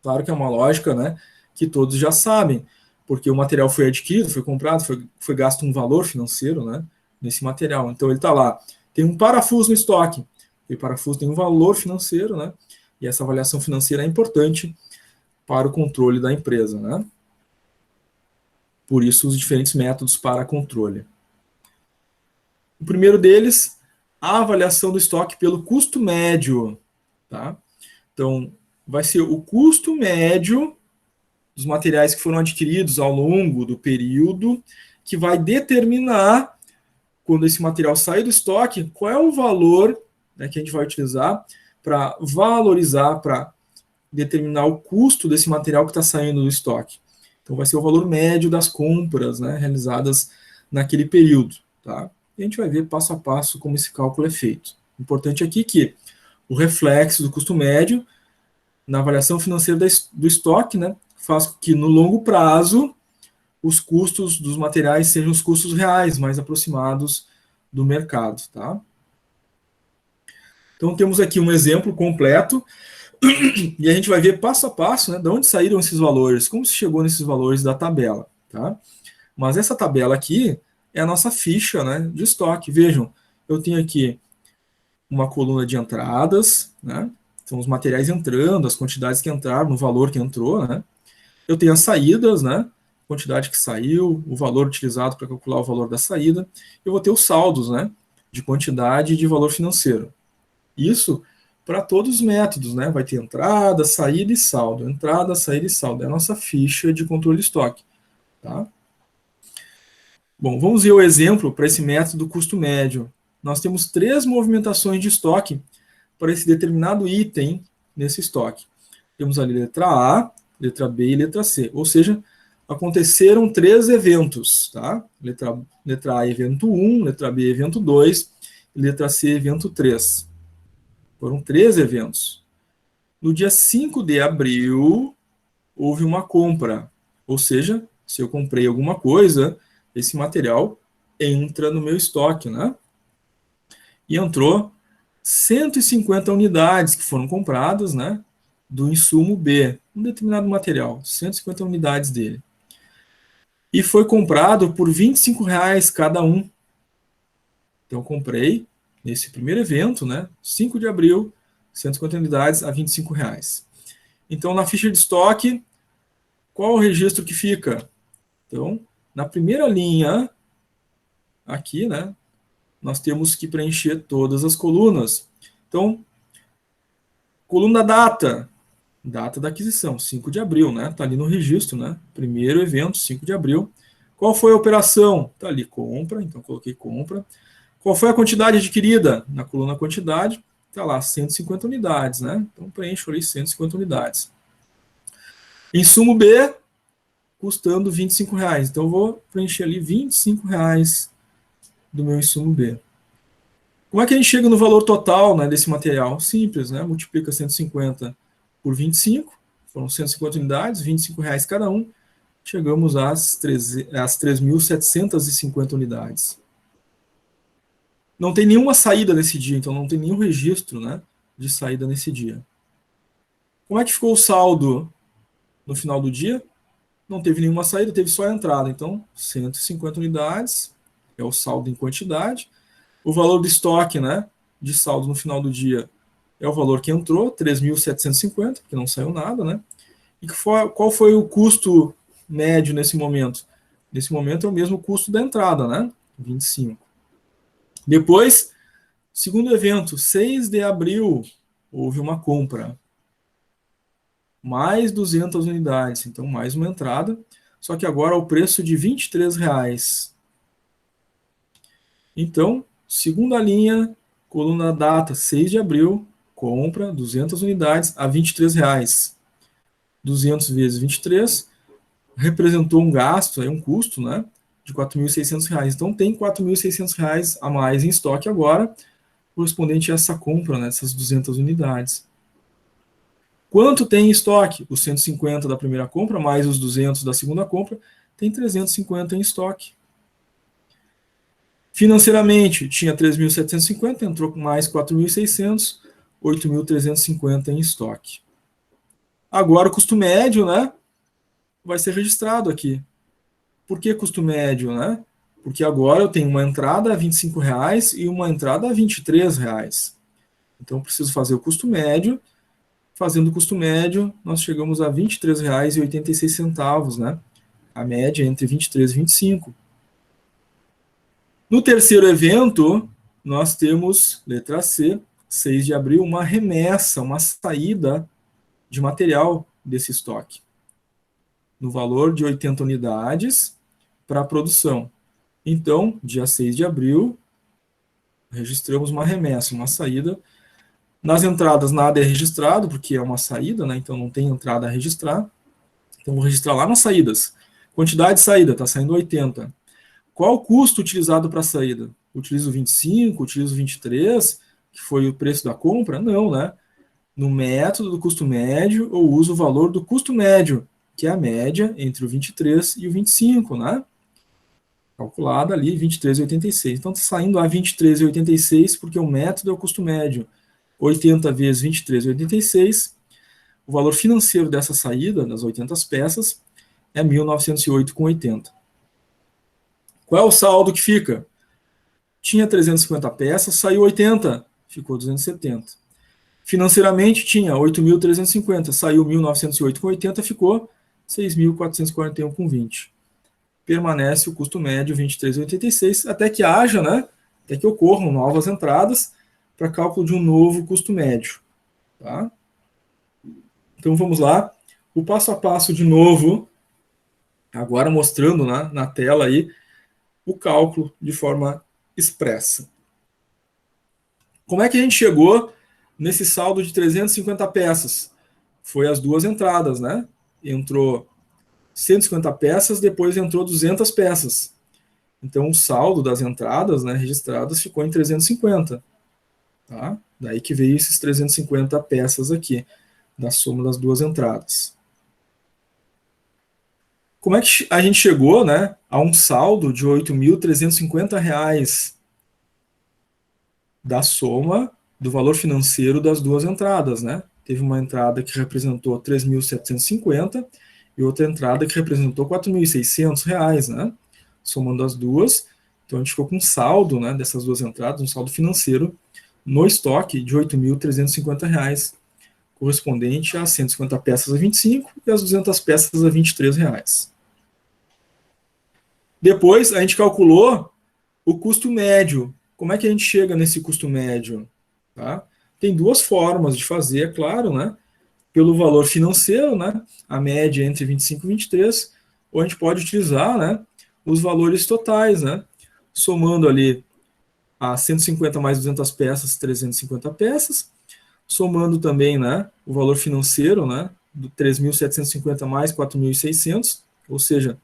Claro que é uma lógica, né, que todos já sabem, porque o material foi adquirido, foi comprado, foi gasto um valor financeiro, né, nesse material. Então ele está lá, tem um parafuso no estoque, e o parafuso tem um valor financeiro, né, e essa avaliação financeira é importante para o controle da empresa, né. Por isso os diferentes métodos para controle. O primeiro deles, a avaliação do estoque pelo custo médio, tá? Então, vai ser o custo médio dos materiais que foram adquiridos ao longo do período, que vai determinar, quando esse material sair do estoque, qual é o valor, né, que a gente vai utilizar para valorizar, para determinar o custo desse material que está saindo do estoque. Então, vai ser o valor médio das compras, né, realizadas naquele período. Tá? E a gente vai ver passo a passo como esse cálculo é feito. Importante aqui que o reflexo do custo médio na avaliação financeira do estoque, né, faz com que no longo prazo os custos dos materiais sejam os custos reais, mais aproximados do mercado. Tá? Então temos aqui um exemplo completo e a gente vai ver passo a passo, né, de onde saíram esses valores, como se chegou nesses valores da tabela. Tá? Mas essa tabela aqui é a nossa ficha, né, de estoque. Vejam, eu tenho aqui uma coluna de entradas, né, são os materiais entrando, as quantidades que entraram, no valor que entrou, né. Eu tenho as saídas, né, quantidade que saiu, o valor utilizado para calcular o valor da saída. Eu vou ter os saldos, né, de quantidade e de valor financeiro. Isso para todos os métodos, né, vai ter entrada, saída e saldo. Entrada, saída e saldo. É a nossa ficha de controle de estoque. Tá? Bom, vamos ver o exemplo para esse método custo médio. Nós temos 3 movimentações de estoque para esse determinado item nesse estoque. Temos ali letra A, letra B e letra C. Ou seja, aconteceram 3 eventos. Tá? Letra A, evento 1, letra B, evento 2, e letra C, evento 3. Foram 3 eventos. No dia 5 de abril, houve uma compra. Ou seja, se eu comprei alguma coisa, esse material entra no meu estoque, né? E entrou 150 unidades que foram compradas, né? Do insumo B, um determinado material, 150 unidades dele. E foi comprado por R$25 cada um. Então, eu comprei nesse primeiro evento, né? 5 de abril, 150 unidades a R$25. Então, na ficha de estoque, qual o registro que fica? Então, na primeira linha, aqui, né, nós temos que preencher todas as colunas. Então, coluna data, data da aquisição, 5 de abril, né? Está ali no registro, né? Primeiro evento, 5 de abril. Qual foi a operação? Está ali, compra, então coloquei compra. Qual foi a quantidade adquirida? Na coluna quantidade, está lá, 150 unidades, né? Então, preencho ali 150 unidades. Insumo B, custando R$25. Então, eu vou preencher ali R$25 do meu insumo B. Como é que a gente chega no valor total, né, desse material? Simples, né? Multiplica 150 por 25, foram 150 unidades, R$25 cada um, chegamos às 3.750 unidades. Não tem nenhuma saída nesse dia, então não tem nenhum registro, né, de saída nesse dia. Como é que ficou o saldo no final do dia? Não teve nenhuma saída, teve só a entrada. Então, 150 unidades é o saldo em quantidade. O valor do estoque, né, de saldo no final do dia é o valor que entrou, 3.750, porque não saiu nada, né? E qual foi o custo médio nesse momento? Nesse momento é o mesmo custo da entrada, né? 25. Depois, segundo evento, 6 de abril, houve uma compra. Mais 200 unidades, então mais uma entrada, só que agora ao preço de R$23. Então, segunda linha, coluna data, 6 de abril, compra 200 unidades a R$23. 200 vezes 23 representou um gasto, um custo, né, de R$4.600. Então, tem R$4.600 a mais em estoque agora, correspondente a essa compra, né, essas 200 unidades. Quanto tem em estoque? Os 150 da primeira compra, mais os 200 da segunda compra, tem 350 em estoque. Financeiramente, tinha 3.750, entrou com mais 4.600, 8.350 em estoque. Agora o custo médio, né, vai ser registrado aqui. Por que custo médio, né? Porque agora eu tenho uma entrada a R$ 25 e uma entrada a R$ 23. Então eu preciso fazer o custo médio. Fazendo o custo médio, nós chegamos a R$ 23,86, né? A média entre 23 e 25. No terceiro evento, nós temos, letra C, 6 de abril, uma remessa, uma saída de material desse estoque, no valor de 80 unidades para a produção. Então, dia 6 de abril, registramos uma remessa, uma saída. Nas entradas, nada é registrado, porque é uma saída, né? Então não tem entrada a registrar. Então vou registrar lá nas saídas. Quantidade de saída, está saindo 80. Qual o custo utilizado para a saída? Utilizo 25, utilizo 23, que foi o preço da compra? Não, né? No método do custo médio, eu uso o valor do custo médio, que é a média entre o 23 e o 25, né? Calculada ali, 23,86. Então está saindo a 23,86, porque o método é o custo médio. 80 vezes 23,86. O valor financeiro dessa saída, das 80 peças, é 1.908,80. Qual é o saldo que fica? Tinha 350 peças, saiu 80, ficou 270. Financeiramente tinha 8.350, saiu 1.908,80, ficou 6.441,20. Permanece o custo médio 23,86, até que haja, né? Até que ocorram novas entradas para cálculo de um novo custo médio. Tá? Então vamos lá. O passo a passo de novo, agora mostrando, né, na tela aí o cálculo de forma expressa. Como é que a gente chegou nesse saldo de 350 peças? Foi as duas entradas, né? Entrou 150 peças, depois entrou 200 peças. Então o saldo das entradas, né, registradas ficou em 350. Tá? Daí que veio esses 350 peças aqui, da soma das duas entradas. Como é que a gente chegou, né, a um saldo de R$ 8.350 da soma do valor financeiro das duas entradas, né? Teve uma entrada que representou 3.750 e outra entrada que representou R$ 4.600, né? Somando as duas, então a gente ficou com um saldo, né, dessas duas entradas, um saldo financeiro no estoque de R$ 8.350, correspondente a 150 peças a 25 e as 200 peças a R$ 23. Depois a gente calculou o custo médio. Como é que a gente chega nesse custo médio? Tá? Tem duas formas de fazer, é claro, né? Pelo valor financeiro, né? A média entre 25 e 23, ou a gente pode utilizar, né, os valores totais, né? Somando ali a 150 mais 200 peças, 350 peças, somando também, né, o valor financeiro, né, do 3.750 mais 4.600, ou seja,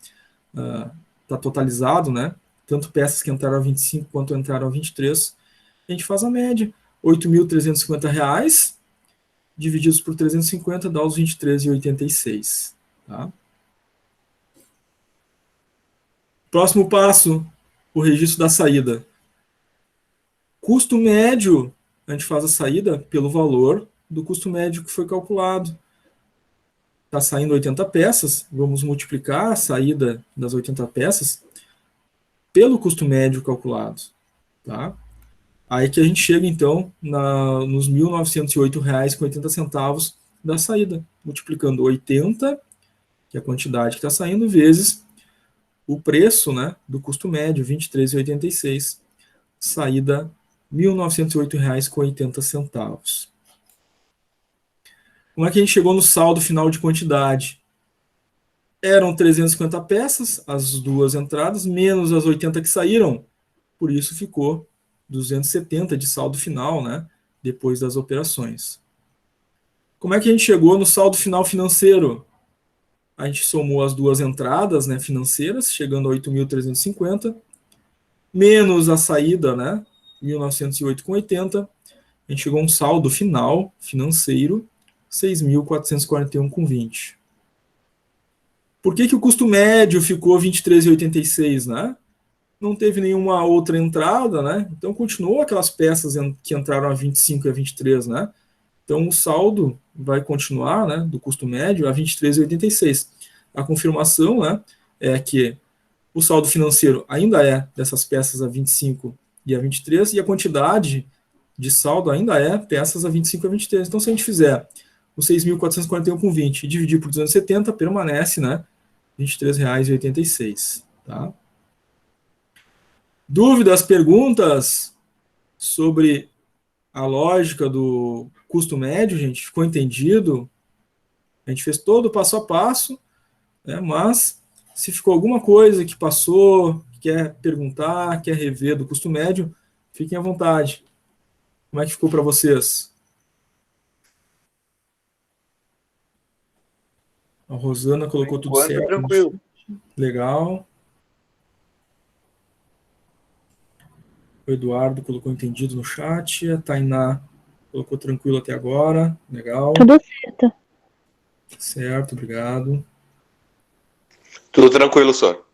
está totalizado, né, tanto peças que entraram a 25 quanto entraram a 23, a gente faz a média. R$ 8.350 divididos por 350 dá os 23,86. Tá? Próximo passo, o registro da saída. Custo médio, a gente faz a saída pelo valor do custo médio que foi calculado. Está saindo 80 peças, vamos multiplicar a saída das 80 peças pelo custo médio calculado. Tá? Aí que a gente chega, então, nos R$ 1.908,80 da saída, multiplicando 80, que é a quantidade que está saindo, vezes o preço, né, do custo médio, R$ 23,86. Saída R$ 1.908,80. Como é que a gente chegou no saldo final de quantidade? Eram 350 peças, as duas entradas, menos as 80 que saíram, por isso ficou 270 de saldo final, né, depois das operações. Como é que a gente chegou no saldo final financeiro? A gente somou as duas entradas, né, financeiras, chegando a 8.350, menos a saída, né, 1.908,80, a gente chegou a um saldo final financeiro, 6.441,20. Por que o custo médio ficou 23,86, né? não teve nenhuma outra entrada, né? Então continuou aquelas peças que entraram a 25 e a 23, né? Então o saldo vai continuar, né, do custo médio a 23,86. A confirmação, né, é que o saldo financeiro ainda é dessas peças a 25 e a 23 e a quantidade de saldo ainda é peças a 25 e a 23. Então se a gente fizer o 6.441,20 e dividir por 270, permanece, né, R$ 23,86, tá? Dúvidas, perguntas sobre a lógica do custo médio, gente? Ficou entendido? A gente fez todo o passo a passo, né? Mas se ficou alguma coisa que passou, quer perguntar, quer rever do custo médio, fiquem à vontade. Como é que ficou para vocês? A Rosana Por colocou tudo enquanto, certo. tranquilo. Legal. O Eduardo colocou entendido no chat. A Tainá colocou tranquilo até agora. Legal. Tudo certo. Certo, obrigado. Tudo tranquilo, senhor.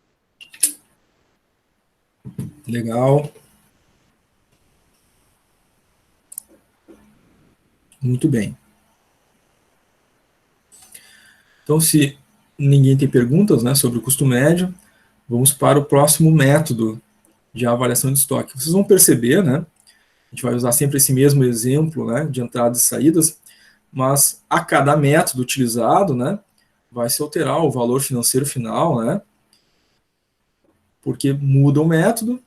Legal. Muito bem. Então, se ninguém tem perguntas, né, sobre o custo médio, vamos para o próximo método de avaliação de estoque. Vocês vão perceber, né, a gente vai usar sempre esse mesmo exemplo, né, de entradas e saídas, mas a cada método utilizado, né, vai se alterar o valor financeiro final, né, porque muda o método,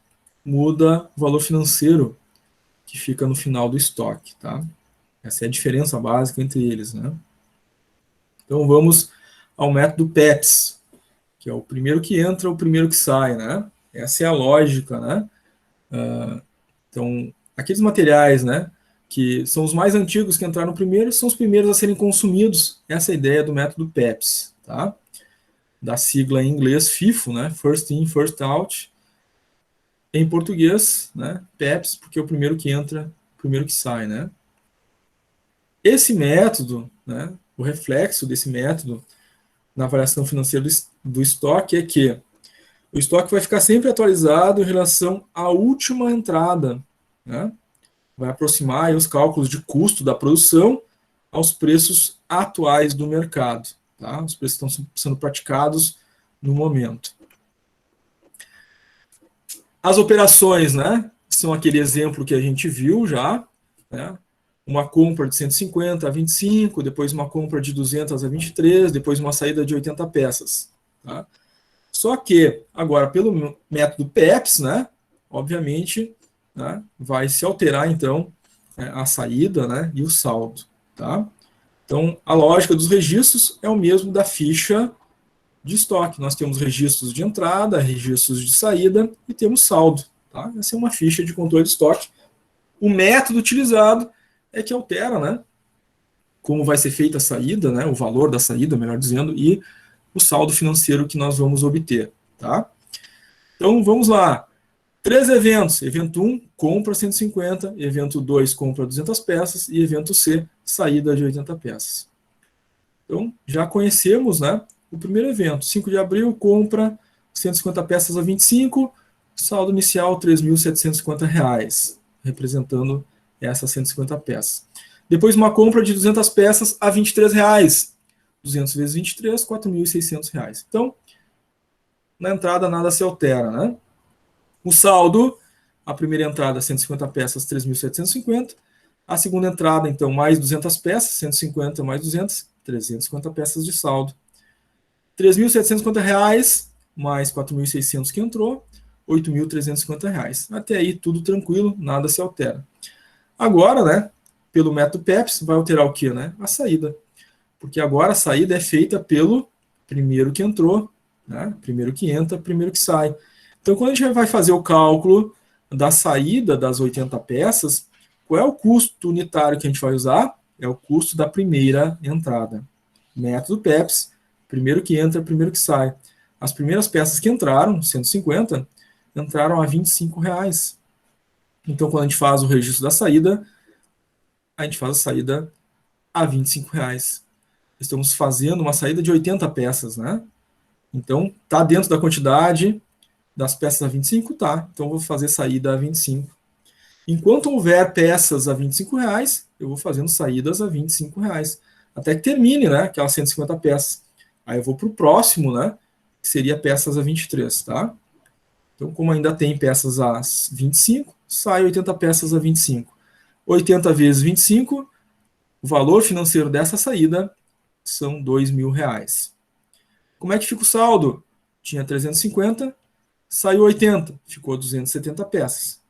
muda o valor financeiro que fica no final do estoque, tá? Essa é a diferença básica entre eles, né? Então vamos ao método PEPS, que é o primeiro que entra, o primeiro que sai, né? Essa é a lógica, né? Então, aqueles materiais, né, que são os mais antigos que entraram primeiro, são os primeiros a serem consumidos. Essa é a ideia do método PEPS, tá? Da sigla em inglês FIFO, né? First in, first out. Em português, né? PEPS, porque é o primeiro que entra, o primeiro que sai, né? Esse método, né, o reflexo desse método na avaliação financeira do estoque é que o estoque vai ficar sempre atualizado em relação à última entrada, né? Vai aproximar aí os cálculos de custo da produção aos preços atuais do mercado, tá? Os preços estão sendo praticados no momento. As operações, né, são aquele exemplo que a gente viu já, né? Uma compra de 150 a 25, depois uma compra de 200 a 23, depois uma saída de 80 peças, tá? Só que, agora, pelo método PEPS, né, obviamente, né, vai se alterar, então, a saída, né, e o saldo, tá? Então, a lógica dos registros é o mesmo da ficha de estoque. Nós temos registros de entrada, registros de saída e temos saldo, tá? Essa é uma ficha de controle de estoque. O método utilizado é que altera, né, como vai ser feita a saída, né, o valor da saída, melhor dizendo, e o saldo financeiro que nós vamos obter, tá? Então, vamos lá. 3 eventos. Evento 1, compra 150. Evento 2, compra 200 peças. E evento C, saída de 80 peças. Então, já conhecemos, né, o primeiro evento. 5 de abril, compra 150 peças a 25. Saldo inicial, R$ 3.750, representando essas 150 peças. Depois, uma compra de 200 peças a R$ 23. 200 vezes 23, R$ 4.600. Então, na entrada nada se altera, né? O saldo, a primeira entrada 150 peças, 3.750. A segunda entrada, então, mais 200 peças, 150 mais 200, 350 peças de saldo. R$ 3.750 mais 4.600 que entrou, R$ 8.350. Até aí tudo tranquilo, nada se altera. Agora, né, pelo método PEPS, vai alterar o que, né? A saída. Porque agora a saída é feita pelo primeiro que entrou, né? Primeiro que entra, primeiro que sai. Então, quando a gente vai fazer o cálculo da saída das 80 peças, qual é o custo unitário que a gente vai usar? É o custo da primeira entrada. Método PEPS, primeiro que entra, primeiro que sai. As primeiras peças que entraram, 150, entraram a R$ 25. Então, quando a gente faz o registro da saída, a gente faz a saída a R$ 25. Estamos fazendo uma saída de 80 peças, né? Então, está dentro da quantidade, das peças a 25? Tá, então eu vou fazer saída a 25. Enquanto houver peças a R$25, eu vou fazendo saídas a R$25, até que termine, né, aquelas 150 peças. Aí eu vou para o próximo, né, que seria peças a 23, tá? Então, como ainda tem peças a 25, sai 80 peças a 25. 80 vezes 25, o valor financeiro dessa saída são R$2.000. Como é que fica o saldo? Tinha 350, saiu 80, ficou 270 peças.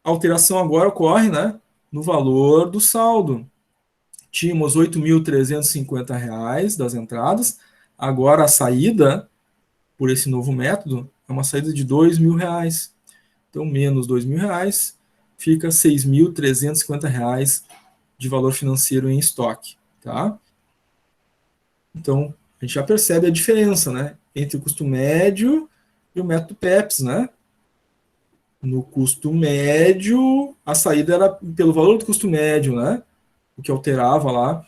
A alteração agora ocorre, né, no valor do saldo. Tínhamos R$8.350 das entradas, agora a saída por esse novo método é uma saída de R$2.000. Então, menos R$2.000, fica R$6.350 de valor financeiro em estoque. Tá? Então, a gente já percebe a diferença, né, entre o custo médio e o método PEPS, né? No custo médio, a saída era pelo valor do custo médio, né? O que alterava lá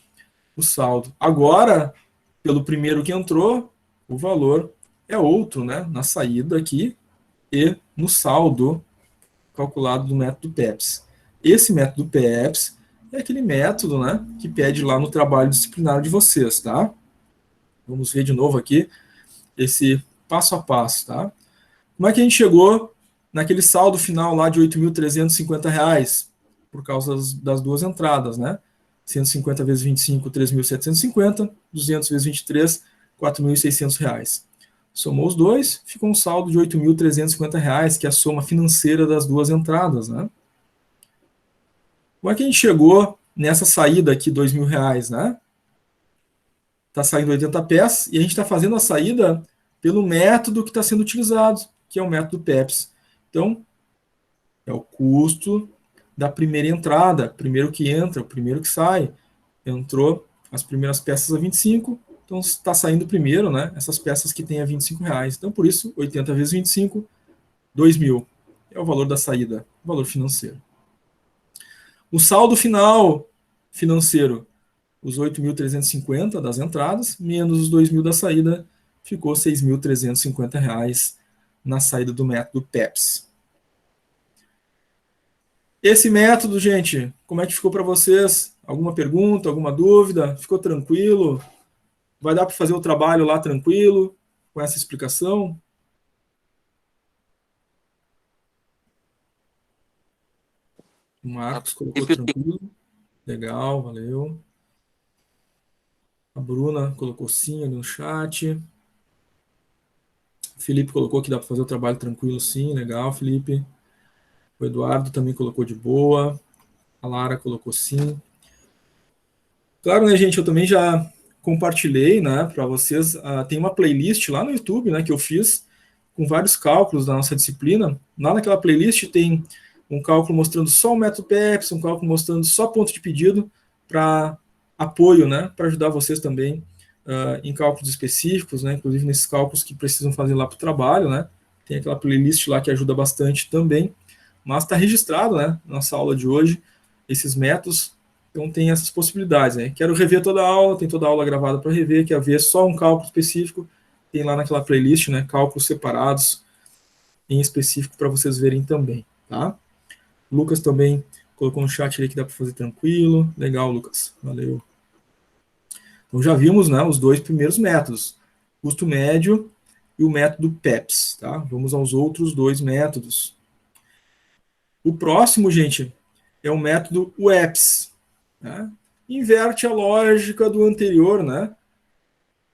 o saldo. Agora, pelo primeiro que entrou, o valor é outro, né? Na saída aqui e no saldo calculado do método PEPS. Esse método PEPS é aquele método, né, que pede lá no trabalho disciplinar de vocês, tá? Vamos ver de novo aqui esse passo a passo, tá? Como é que a gente chegou naquele saldo final lá de R$8.350 por causa das duas entradas, né? 150 vezes 25, 3.750, 200 vezes 23, R$4.600. Somou os dois, ficou um saldo de R$8.350, que é a soma financeira das duas entradas, né? Como é que a gente chegou nessa saída aqui, R$2.000, né? Está saindo 80 peças e a gente está fazendo a saída pelo método que está sendo utilizado, que é o método PEPS. Então, é o custo da primeira entrada, primeiro que entra, o primeiro que sai. Entrou as primeiras peças a 25, então está saindo primeiro, né, essas peças que têm a R$25. Então, por isso, 80 vezes 25, R$2.000. É o valor da saída, o valor financeiro. O saldo final financeiro, os 8.350 das entradas, menos os 2.000 da saída, ficou R$6.350 na saída do método PEPS. Esse método, gente, como é que ficou para vocês? Alguma pergunta, alguma dúvida? Ficou tranquilo? Vai dar para fazer o trabalho lá tranquilo, com essa explicação? O Marcos colocou tranquilo. Legal, valeu. A Bruna colocou sim ali no chat. O Felipe colocou que dá para fazer o trabalho tranquilo, sim. Legal, Felipe. O Eduardo também colocou de boa. A Lara colocou sim. Claro, né, gente, eu também já compartilhei, né, para vocês. Tem uma playlist lá no YouTube, né, que eu fiz com vários cálculos da nossa disciplina. Lá naquela playlist tem um cálculo mostrando só o método PEPS, um cálculo mostrando só ponto de pedido para apoio, né, para ajudar vocês também em cálculos específicos, né, inclusive nesses cálculos que precisam fazer lá para o trabalho, né. Tem aquela playlist lá que ajuda bastante também. Mas está registrado, né, na nossa aula de hoje, esses métodos. Então tem essas possibilidades, né? Quero rever toda a aula, tem toda a aula gravada para rever, quer ver só um cálculo específico, tem lá naquela playlist, né? Cálculos separados em específico para vocês verem também, tá? Lucas também colocou no chat ali que dá para fazer tranquilo. Legal, Lucas. Valeu. Então já vimos, né, os dois primeiros métodos, custo médio e o método PEPS, tá? Vamos aos outros dois métodos. O próximo, gente, é o método WEPS. Né? Inverte a lógica do anterior, né?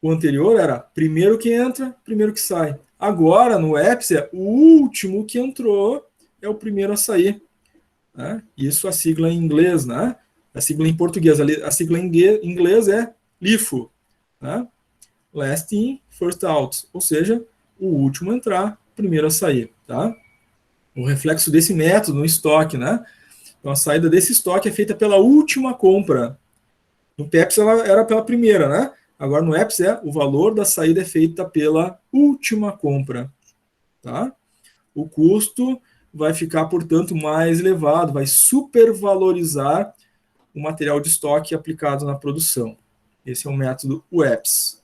O anterior era primeiro que entra, primeiro que sai. Agora, no EPS, é o último que entrou é o primeiro a sair. Né? Isso a sigla em inglês, né? A sigla em português. A sigla em inglês é LIFO. Né? Last in, first out. Ou seja, o último a entrar, primeiro a sair. Tá? O reflexo desse método no estoque, né? Então, a saída desse estoque é feita pela última compra. No PEPS ela era pela primeira, né? Agora no EPS o valor da saída é feita pela última compra. Tá? O custo vai ficar, portanto, mais elevado, vai supervalorizar o material de estoque aplicado na produção. Esse é o método WEPS.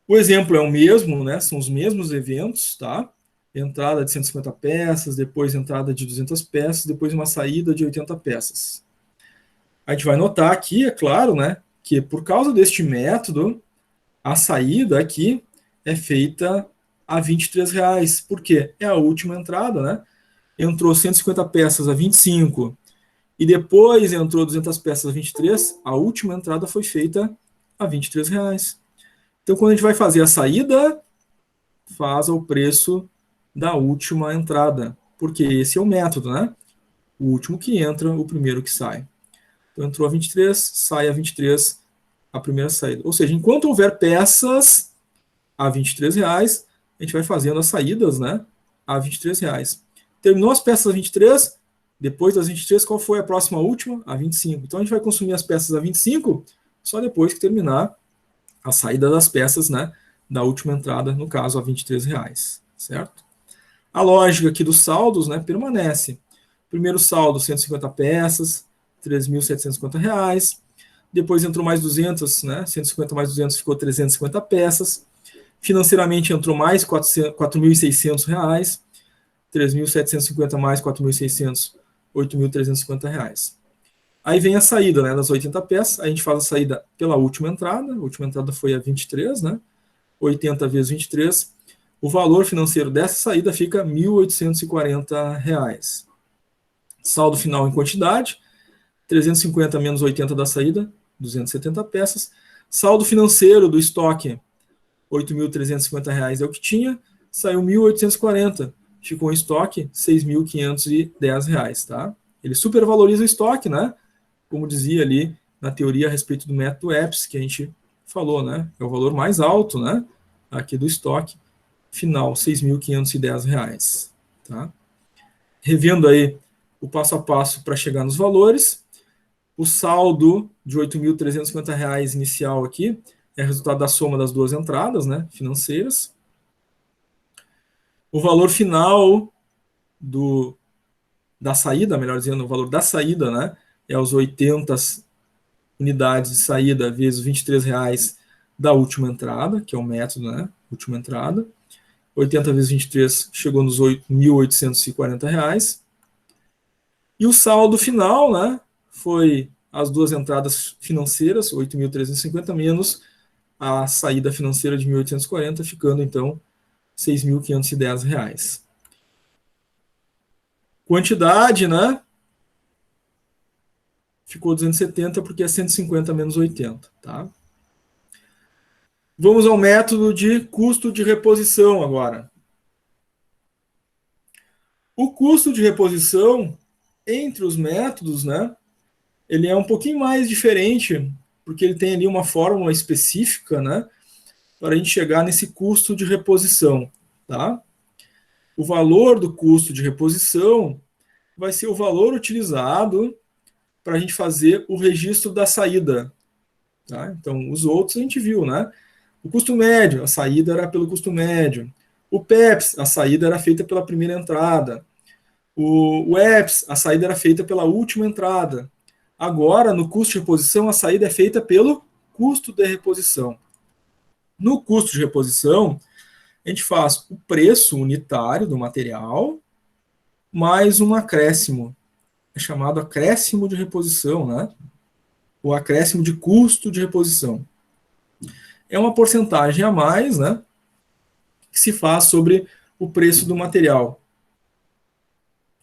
O exemplo é o mesmo, né? São os mesmos eventos, tá? Entrada de 150 peças, depois entrada de 200 peças, depois uma saída de 80 peças. A gente vai notar aqui, é claro, né, que por causa deste método, a saída aqui é feita a R$23. Por quê? É a última entrada, né? Entrou 150 peças a 25 e depois entrou 200 peças a 23, a última entrada foi feita a R$23. Então, quando a gente vai fazer a saída, faz ao preço da última entrada, porque esse é o método, né? O último que entra, o primeiro que sai. Então, entrou a 23, sai a 23, a primeira saída. Ou seja, enquanto houver peças a R$23, a gente vai fazendo as saídas, né? A R$23. Terminou as peças a 23, depois das 23, qual foi a próxima última? A 25. Então, a gente vai consumir as peças a 25 só depois que terminar a saída das peças, né? Da última entrada, no caso, a R$23, certo? A lógica aqui dos saldos, né, permanece. Primeiro saldo, 150 peças, R$3.750. Depois entrou mais 200, né? 150 mais 200 ficou 350 peças. Financeiramente entrou mais R$4.600. 3.750 mais 4.600, R$8.350. Aí vem a saída, né, das 80 peças. A gente faz a saída pela última entrada. A última entrada foi a 23, né? 80 vezes 23. O valor financeiro dessa saída fica R$1.840. Saldo final em quantidade, 350 menos 80 da saída, 270 peças. Saldo financeiro do estoque, R$8.350 é o que tinha, saiu 1.840. Ficou em estoque R$6.510, tá? Ele supervaloriza o estoque, né? Como dizia ali na teoria a respeito do método EPS, que a gente falou, né? É o valor mais alto, né? Aqui do estoque final, R$6.510, tá? Revendo aí o passo a passo para chegar nos valores, o saldo de R$8.350 inicial aqui é resultado da soma das duas entradas, né, financeiras. O valor final da saída, melhor dizendo, o valor da saída, né, é os 80 unidades de saída vezes R$23 da última entrada, que é o método, né, última entrada. 80 vezes 23 chegou nos R$1.840. E o saldo final, né, foi as duas entradas financeiras, 8.350 menos a saída financeira de 1.840, ficando então R$6.510. Quantidade, né? Ficou 270 porque é 150 menos 80, tá? Vamos ao método de custo de reposição agora. O custo de reposição entre os métodos, né? Ele é um pouquinho mais diferente, porque ele tem ali uma fórmula específica, né, para a gente chegar nesse custo de reposição, tá? O valor do custo de reposição vai ser o valor utilizado para a gente fazer o registro da saída, tá? Então, os outros a gente viu, né? O custo médio, a saída era pelo custo médio. O PEPS, a saída era feita pela primeira entrada. O EPS, a saída era feita pela última entrada. Agora, no custo de reposição, a saída é feita pelo custo de reposição. No custo de reposição, a gente faz o preço unitário do material mais um acréscimo. É chamado acréscimo de reposição, né? O acréscimo de custo de reposição. É uma porcentagem a mais, né, que se faz sobre o preço do material.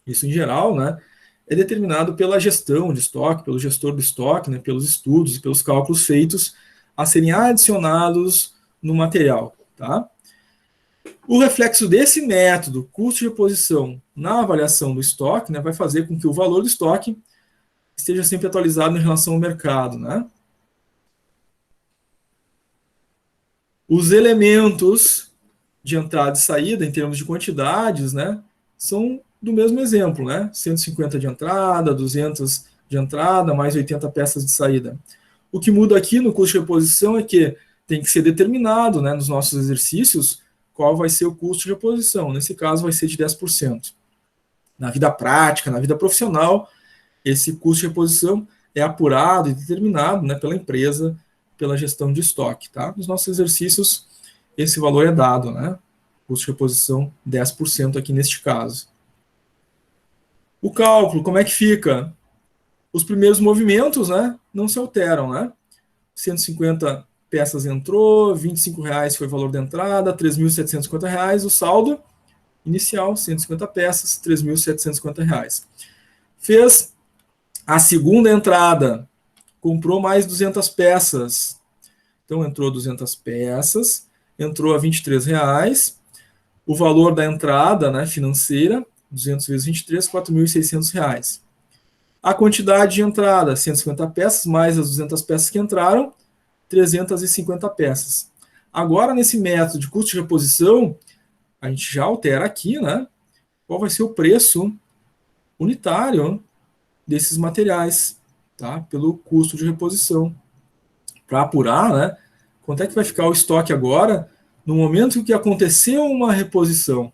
Isso, em geral, né, é determinado pela gestão de estoque, pelo gestor do estoque, né, pelos estudos e pelos cálculos feitos a serem adicionados no material, tá? O reflexo desse método, custo de reposição, na avaliação do estoque, né, vai fazer com que o valor do estoque esteja sempre atualizado em relação ao mercado, né? Os elementos de entrada e saída, em termos de quantidades, né, são do mesmo exemplo, né? 150 de entrada, 200 de entrada, mais 80 peças de saída. O que muda aqui no custo de reposição é que tem que ser determinado, né, nos nossos exercícios qual vai ser o custo de reposição. Nesse caso, vai ser de 10%. Na vida prática, na vida profissional, esse custo de reposição é apurado e determinado, né, pela empresa, pela gestão de estoque. Tá? Nos nossos exercícios, esse valor é dado, né? Custo de reposição 10% aqui neste caso. O cálculo, como é que fica? Os primeiros movimentos, né, não se alteram, né? 150 peças entrou, R$ 25 foi o valor da entrada, R$ 3.750, o saldo inicial, 150 peças, R$ 3.750. Fez a segunda entrada, comprou mais 200 peças. Então entrou 200 peças, entrou a R$ 23, o valor da entrada, né, financeira, 200 vezes 23, R$ 4.600. A quantidade de entrada, 150 peças, mais as 200 peças que entraram, 350 peças. Agora, nesse método de custo de reposição, a gente já altera aqui, né? Qual vai ser o preço unitário desses materiais, tá? Pelo custo de reposição. Para apurar, né? Quanto é que vai ficar o estoque agora, no momento em que aconteceu uma reposição.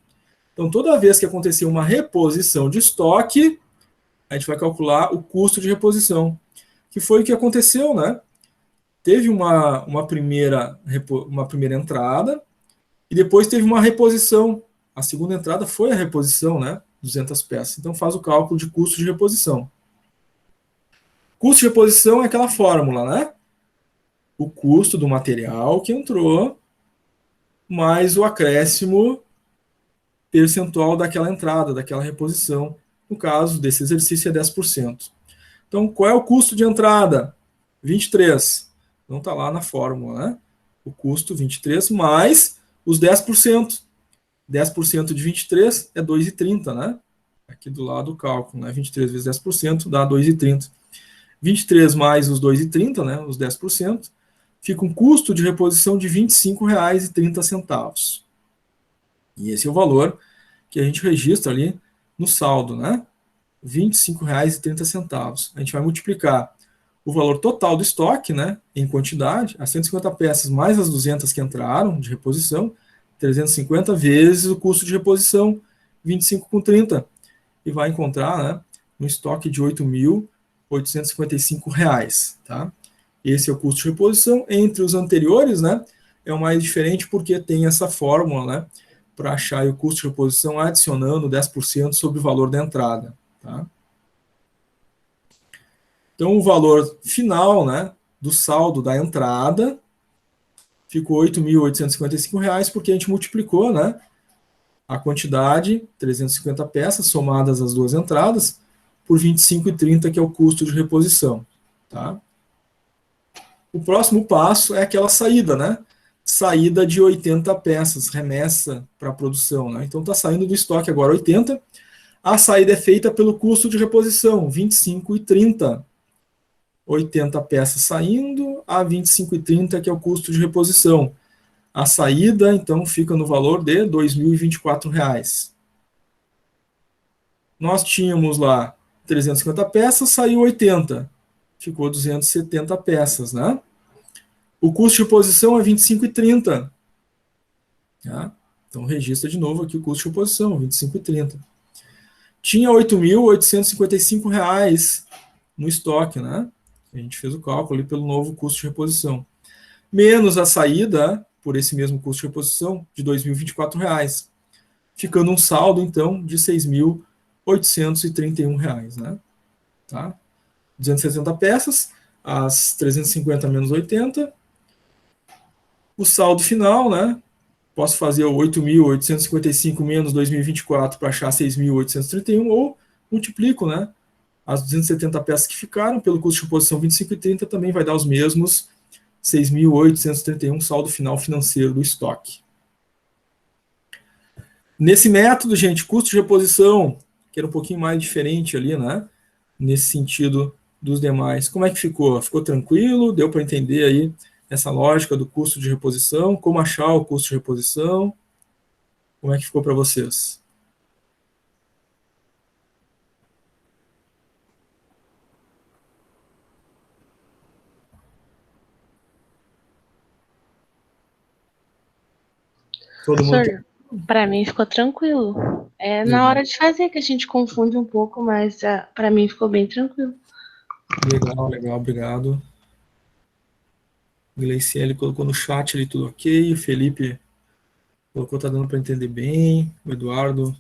Então, toda vez que acontecer uma reposição de estoque, a gente vai calcular o custo de reposição, que foi o que aconteceu, né? Teve uma primeira entrada e depois teve uma reposição. A segunda entrada foi a reposição, né? 200 peças. Então faz o cálculo de custo de reposição. Custo de reposição é aquela fórmula, né? O custo do material que entrou mais o acréscimo percentual daquela entrada, daquela reposição. No caso desse exercício é 10%. Então, qual é o custo de entrada? 23. Não está lá na fórmula, né? O custo 23 mais os 10%. 10% de 23 é 2,30, né? Aqui do lado do cálculo, né? 23 vezes 10% dá 2,30. 23 mais os 2,30, né? Os 10%, fica um custo de reposição de R$ 25,30. E esse é o valor que a gente registra ali no saldo, né? R$ 25,30. A gente vai multiplicar o valor total do estoque, né, em quantidade, as 150 peças mais as 200 que entraram de reposição, 350 vezes o custo de reposição, 25,30, e vai encontrar, né, um estoque de R$ 8.855, tá? Esse é o custo de reposição. Entre os anteriores, né, é o mais diferente porque tem essa fórmula, né, para achar o custo de reposição adicionando 10% sobre o valor da entrada, tá? Então, o valor final, né, do saldo da entrada ficou R$ 8.855, porque a gente multiplicou, né, a quantidade, 350 peças, somadas as duas entradas, por R$ 25,30, que é o custo de reposição. Tá? O próximo passo é aquela saída, né? Saída de 80 peças, remessa para a produção. Né? Então, está saindo do estoque agora 80. A saída é feita pelo custo de reposição, R$ 25,30. 80 peças saindo, a R$ 25,30, que é o custo de reposição. A saída, então, fica no valor de R$ 2.024. Nós tínhamos lá 350 peças, saiu 80. Ficou 270 peças, né? O custo de reposição é R$ 25,30. Tá? Então, registra de novo aqui o custo de reposição, R$ 25,30. Tinha R$ 8.855 no estoque, né? A gente fez o cálculo ali pelo novo custo de reposição. Menos a saída, por esse mesmo custo de reposição, de R$ 2.024. Ficando um saldo, então, de R$ 6.831. Né? Tá? 260 peças, as 350 menos 80. O saldo final, né? Posso fazer o 8.855 menos 2.024 para achar 6.831, ou multiplico, né? As 270 peças que ficaram, pelo custo de reposição 25,30, também vai dar os mesmos 6.831 saldo final financeiro do estoque. Nesse método, gente, custo de reposição, que era um pouquinho mais diferente ali, né? Nesse sentido dos demais. Como é que ficou? Ficou tranquilo? Deu para entender aí essa lógica do custo de reposição? Como achar o custo de reposição? Como é que ficou para vocês? Todo mundo... Para mim ficou tranquilo. É na hora de fazer que a gente confunde um pouco, mas para mim ficou bem tranquilo. Legal, legal, obrigado. Gleiciele colocou no chat ali tudo ok. O Felipe colocou, está dando para entender bem. O Eduardo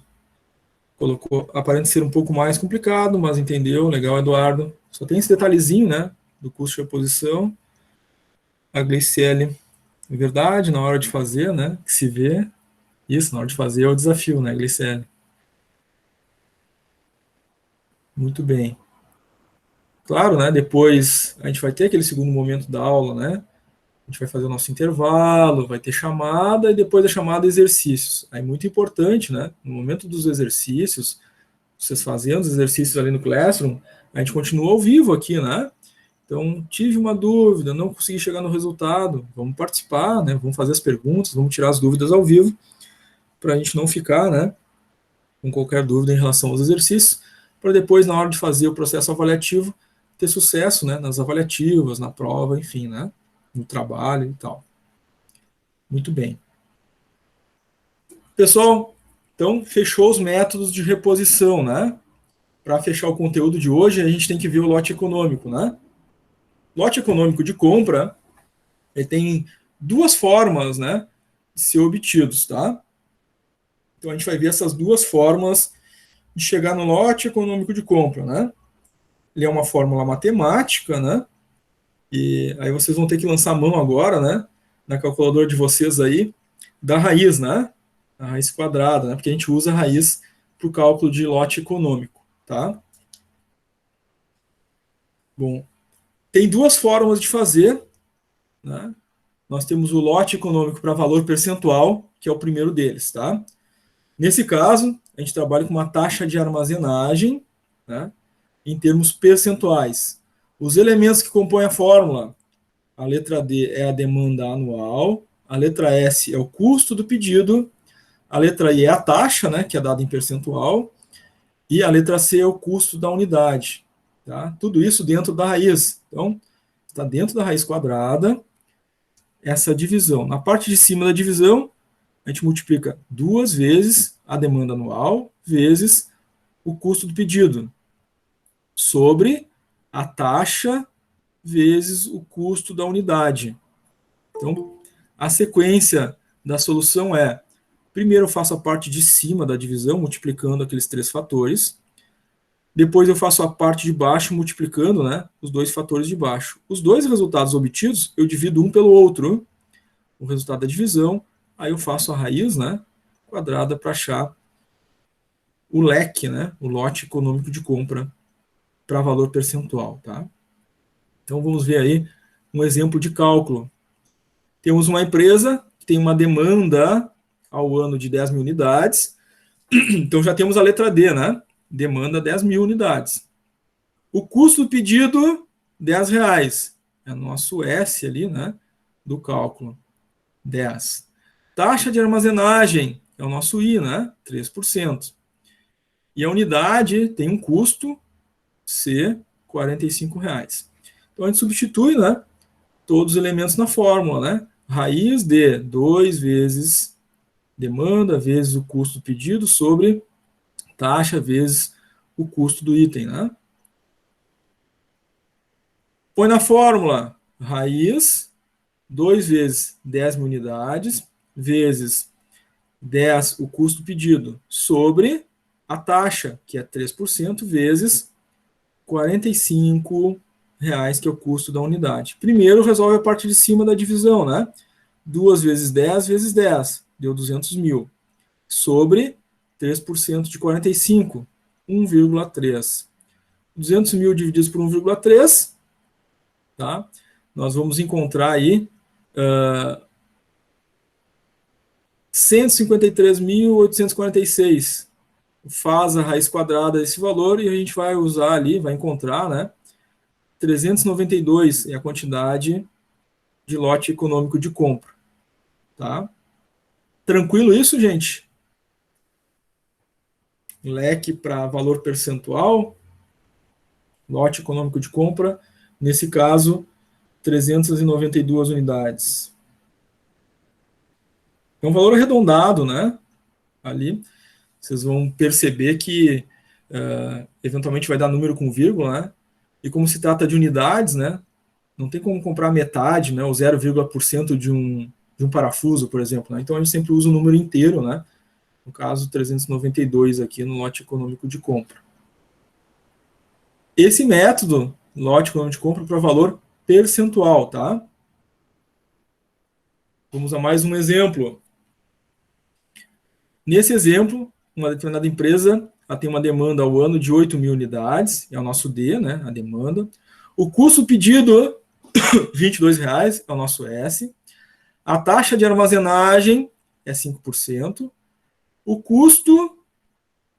colocou, aparenta ser um pouco mais complicado, mas entendeu. Legal, Eduardo. Só tem esse detalhezinho, né, do custo de reposição. A Gleiciele, é verdade, na hora de fazer, né, que se vê. Isso, na hora de fazer é o desafio, né, Gleiciele? Muito bem. Claro, né, depois a gente vai ter aquele segundo momento da aula, né? A gente vai fazer o nosso intervalo, vai ter chamada e depois da chamada exercícios. Aí muito importante, né? No momento dos exercícios, vocês fazendo os exercícios ali no Classroom, a gente continua ao vivo aqui, né? Então, tive uma dúvida, não consegui chegar no resultado, vamos participar, né? Vamos fazer as perguntas, vamos tirar as dúvidas ao vivo, para a gente não ficar, né, com qualquer dúvida em relação aos exercícios, para depois, na hora de fazer o processo avaliativo, ter sucesso, né, nas avaliativas, na prova, enfim, né? No trabalho e tal. Muito bem. Pessoal, então fechou os métodos de reposição, né? Para fechar o conteúdo de hoje, a gente tem que ver o lote econômico, né? Lote econômico de compra, ele tem duas formas, né, de ser obtidos, tá? Então a gente vai ver essas duas formas de chegar no lote econômico de compra, né? Ele é uma fórmula matemática, né? E aí vocês vão ter que lançar a mão agora, né, na calculadora de vocês aí, da raiz, né? A raiz quadrada, né? Porque a gente usa a raiz para o cálculo de lote econômico, tá? Bom, tem duas formas de fazer, né? Nós temos o lote econômico para valor percentual, que é o primeiro deles, tá? Nesse caso, a gente trabalha com uma taxa de armazenagem, né, em termos percentuais. Os elementos que compõem a fórmula, a letra D é a demanda anual, a letra S é o custo do pedido, a letra I é a taxa, né, que é dada em percentual, e a letra C é o custo da unidade. Tá? Tudo isso dentro da raiz. Então, está dentro da raiz quadrada essa divisão. Na parte de cima da divisão, a gente multiplica 2 vezes a demanda anual vezes o custo do pedido sobre a taxa vezes o custo da unidade. Então, a sequência da solução é: primeiro eu faço a parte de cima da divisão, multiplicando aqueles 3 fatores. Depois eu faço a parte de baixo, multiplicando, né, os 2 fatores de baixo. Os 2 resultados obtidos, eu divido um pelo outro. O resultado da divisão, aí eu faço a raiz, né, quadrada para achar o leque, né, o lote econômico de compra para valor percentual, tá? Então vamos ver aí um exemplo de cálculo. Temos uma empresa que tem uma demanda ao ano de 10 mil unidades, então já temos a letra D, né? Demanda 10 mil unidades. O custo do pedido, R$10. É o nosso S ali, né, do cálculo. 10. Taxa de armazenagem, é o nosso I, né? 3%. E a unidade tem um custo, C, R$45. Então a gente substitui, né, todos os elementos na fórmula, né? Raiz de 2 vezes demanda vezes o custo do pedido sobre taxa vezes o custo do item, né? Põe na fórmula raiz 2 vezes 10 mil unidades vezes 10 o custo pedido sobre a taxa, que é 3%, vezes R$45, que é o custo da unidade. Primeiro resolve a parte de cima da divisão, né? 2 vezes 10 vezes 10, deu 200 mil. Sobre 3% de 45, 1,3. 200 mil divididos por 1,3, tá? Nós vamos encontrar aí 153.846. Faz a raiz quadrada desse valor e a gente vai usar ali, vai encontrar, né? 392 é a quantidade de lote econômico de compra. Tá? Tranquilo isso, gente? Leque para valor percentual, lote econômico de compra, nesse caso, 392 unidades. É um valor arredondado, né? Ali, vocês vão perceber que eventualmente vai dar número com vírgula, né? E como se trata de unidades, né? Não tem como comprar metade, né? O 0,% de um parafuso, por exemplo, né? Então a gente sempre usa o número inteiro, né? No caso, 392 aqui no lote econômico de compra. Esse método, lote econômico de compra, para valor percentual, tá? Vamos a mais um exemplo. Nesse exemplo, uma determinada empresa ela tem uma demanda ao ano de 8.000 unidades, é o nosso D, né, a demanda. O custo pedido, R$ 22,00, é o nosso S. A taxa de armazenagem é 5%. O custo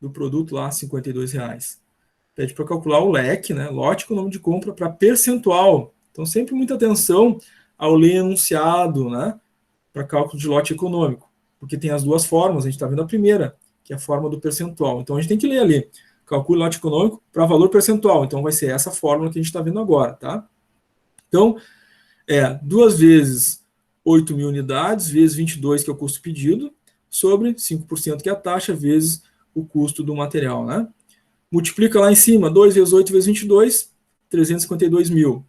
do produto lá, R$ 52,00. Pede para calcular o LEC, né, lote econômico de compra, para percentual. Então, sempre muita atenção ao ler enunciado, né, para cálculo de lote econômico, porque tem as duas formas, a gente está vendo a primeira, que é a forma do percentual. Então, a gente tem que ler ali, calcule lote econômico para valor percentual. Então, vai ser essa fórmula que a gente está vendo agora, tá? Então, 2 vezes 8.000 unidades, vezes 22, que é o custo pedido, sobre 5%, que é a taxa, vezes o custo do material, né? Multiplica lá em cima, 2 vezes 8 vezes 22, 352 mil.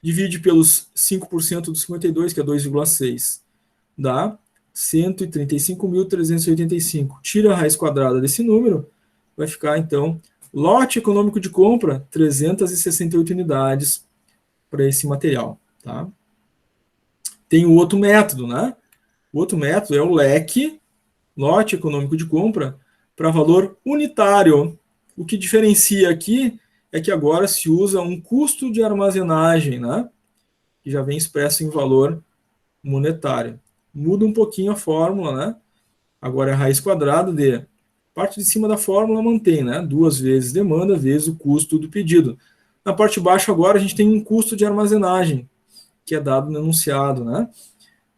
Divide pelos 5% dos 52, que é 2,6. Dá 135.385. Tira a raiz quadrada desse número, vai ficar, então, lote econômico de compra, 368 unidades para esse material. Tá? Tem o outro método, né? O outro método é o LEC, lote econômico de compra, para valor unitário. O que diferencia aqui é que agora se usa um custo de armazenagem, né? Que já vem expresso em valor monetário. Muda um pouquinho a fórmula, né? Agora é a raiz quadrada de parte de cima da fórmula mantém, né? 2 vezes demanda vezes o custo do pedido. Na parte de baixo agora a gente tem um custo de armazenagem, que é dado no enunciado, né?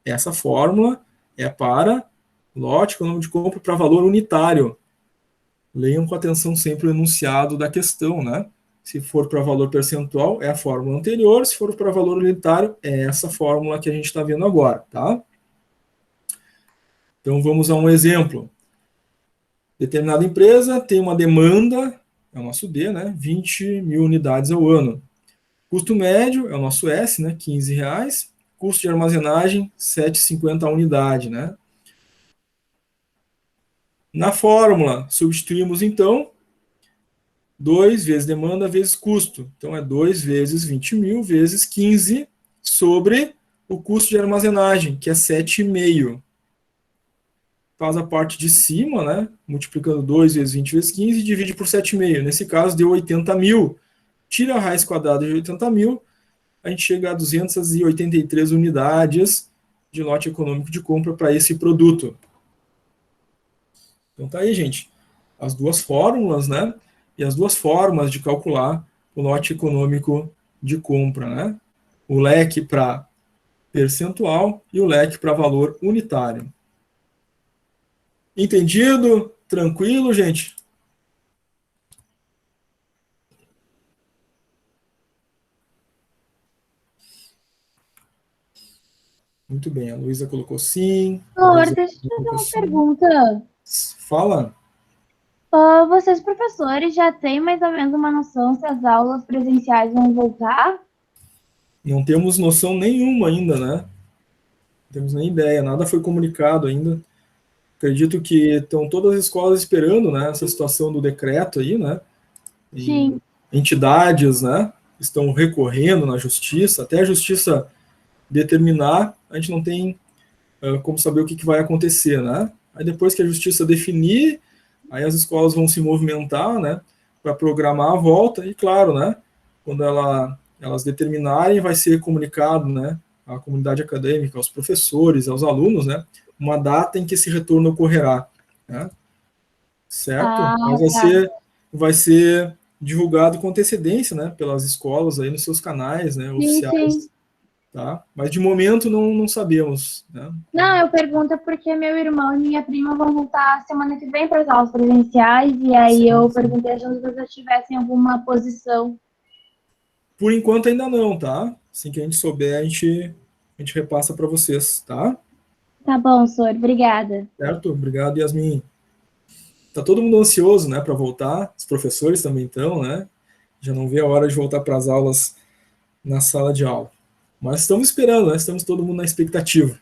Essa fórmula é para lote econômico de compra para valor unitário. Leiam com atenção sempre o enunciado da questão, né? Se for para valor percentual, é a fórmula anterior. Se for para valor unitário, é essa fórmula que a gente está vendo agora, tá? Então, vamos a um exemplo. Determinada empresa tem uma demanda, é o nosso D, né? 20.000 unidades ao ano. Custo médio, é o nosso S, né? R$15,00. Custo de armazenagem, R$ 7,50 a unidade, né? Na fórmula, substituímos, então, 2 vezes demanda vezes custo. Então, é 2 vezes 20.000 vezes 15 sobre o custo de armazenagem, que é 7,5. Faz a parte de cima, né? Multiplicando 2 vezes 20 vezes 15 e divide por 7,5. Nesse caso, deu 80.000. Tira a raiz quadrada de 80.000, a gente chega a 283 unidades de lote econômico de compra para esse produto. Então tá aí, gente. As duas fórmulas, né? E as duas formas de calcular o lote econômico de compra, né? O leque para percentual e o leque para valor unitário. Entendido? Tranquilo, gente? Muito bem, a Luísa colocou sim. Flor, deixa eu te fazer uma pergunta. Fala. Vocês, professores, já têm mais ou menos uma noção se as aulas presenciais vão voltar? Não temos noção nenhuma ainda, né? Não temos nem ideia, nada foi comunicado ainda. Acredito que estão todas as escolas esperando, né, essa situação do decreto aí, né? E Sim. entidades, né, estão recorrendo na justiça, até a justiça determinar, a gente não tem como saber o que vai acontecer, né? Aí depois que a justiça definir, aí as escolas vão se movimentar, né, para programar a volta, e claro, né, quando elas determinarem, vai ser comunicado, né, à comunidade acadêmica, aos professores, aos alunos, né, uma data em que esse retorno ocorrerá, né? Certo? Mas vai ser divulgado com antecedência, né, pelas escolas aí nos seus canais, né, oficiais. Sim. Tá? Mas de momento não sabemos, né? Não, eu pergunto porque meu irmão e minha prima vão voltar semana que vem para as aulas presenciais, e aí eu perguntei se vocês tivessem alguma posição. Por enquanto ainda não, tá? Assim que a gente souber, a gente repassa para vocês, tá? Tá bom, senhor. Obrigada. Certo? Obrigado, Yasmin. Tá todo mundo ansioso, né, para voltar. Os professores também estão, né? Já não vê a hora de voltar para as aulas na sala de aula. Mas estamos esperando, né? Estamos todo mundo na expectativa.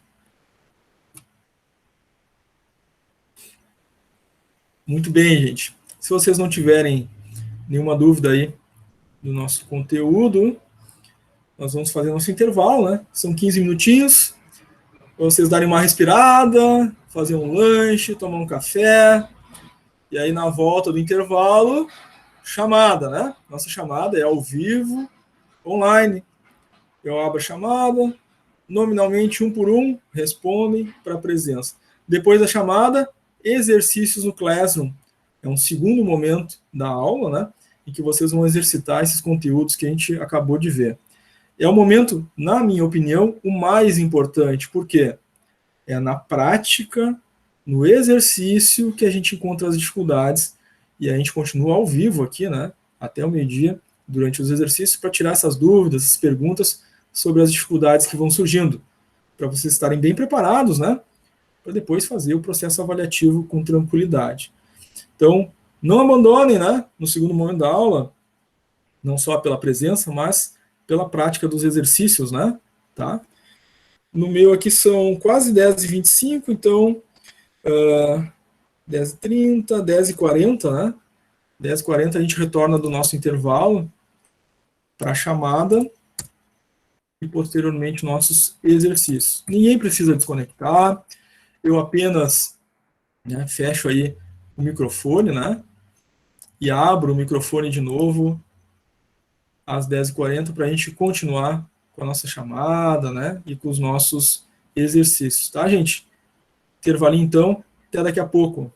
Muito bem, gente. Se vocês não tiverem nenhuma dúvida aí do nosso conteúdo, nós vamos fazer nosso intervalo, né? São 15 minutinhos, para vocês darem uma respirada, fazer um lanche, tomar um café, e aí na volta do intervalo, chamada, né? Nossa chamada é ao vivo, online. Eu abro a chamada, nominalmente um por um, respondem para a presença. Depois da chamada, exercícios no Classroom. É um segundo momento da aula, né? Em que vocês vão exercitar esses conteúdos que a gente acabou de ver. É o momento, na minha opinião, o mais importante, porque é na prática, no exercício, que a gente encontra as dificuldades, e a gente continua ao vivo aqui, né? Até o meio-dia, durante os exercícios, para tirar essas dúvidas, essas perguntas sobre as dificuldades que vão surgindo, para vocês estarem bem preparados, né? Para depois fazer o processo avaliativo com tranquilidade. Então, não abandonem, né? No segundo momento da aula, não só pela presença, mas pela prática dos exercícios, né? Tá? No meu aqui são quase 10h25, então 10h30, 10h40, né? 10h40 a gente retorna do nosso intervalo para a chamada e posteriormente nossos exercícios. Ninguém precisa desconectar, eu apenas, né, fecho aí o microfone, né? E abro o microfone de novo às 10h40 para a gente continuar com a nossa chamada, né? E com os nossos exercícios, tá, gente? Intervalinho, então. Até daqui a pouco.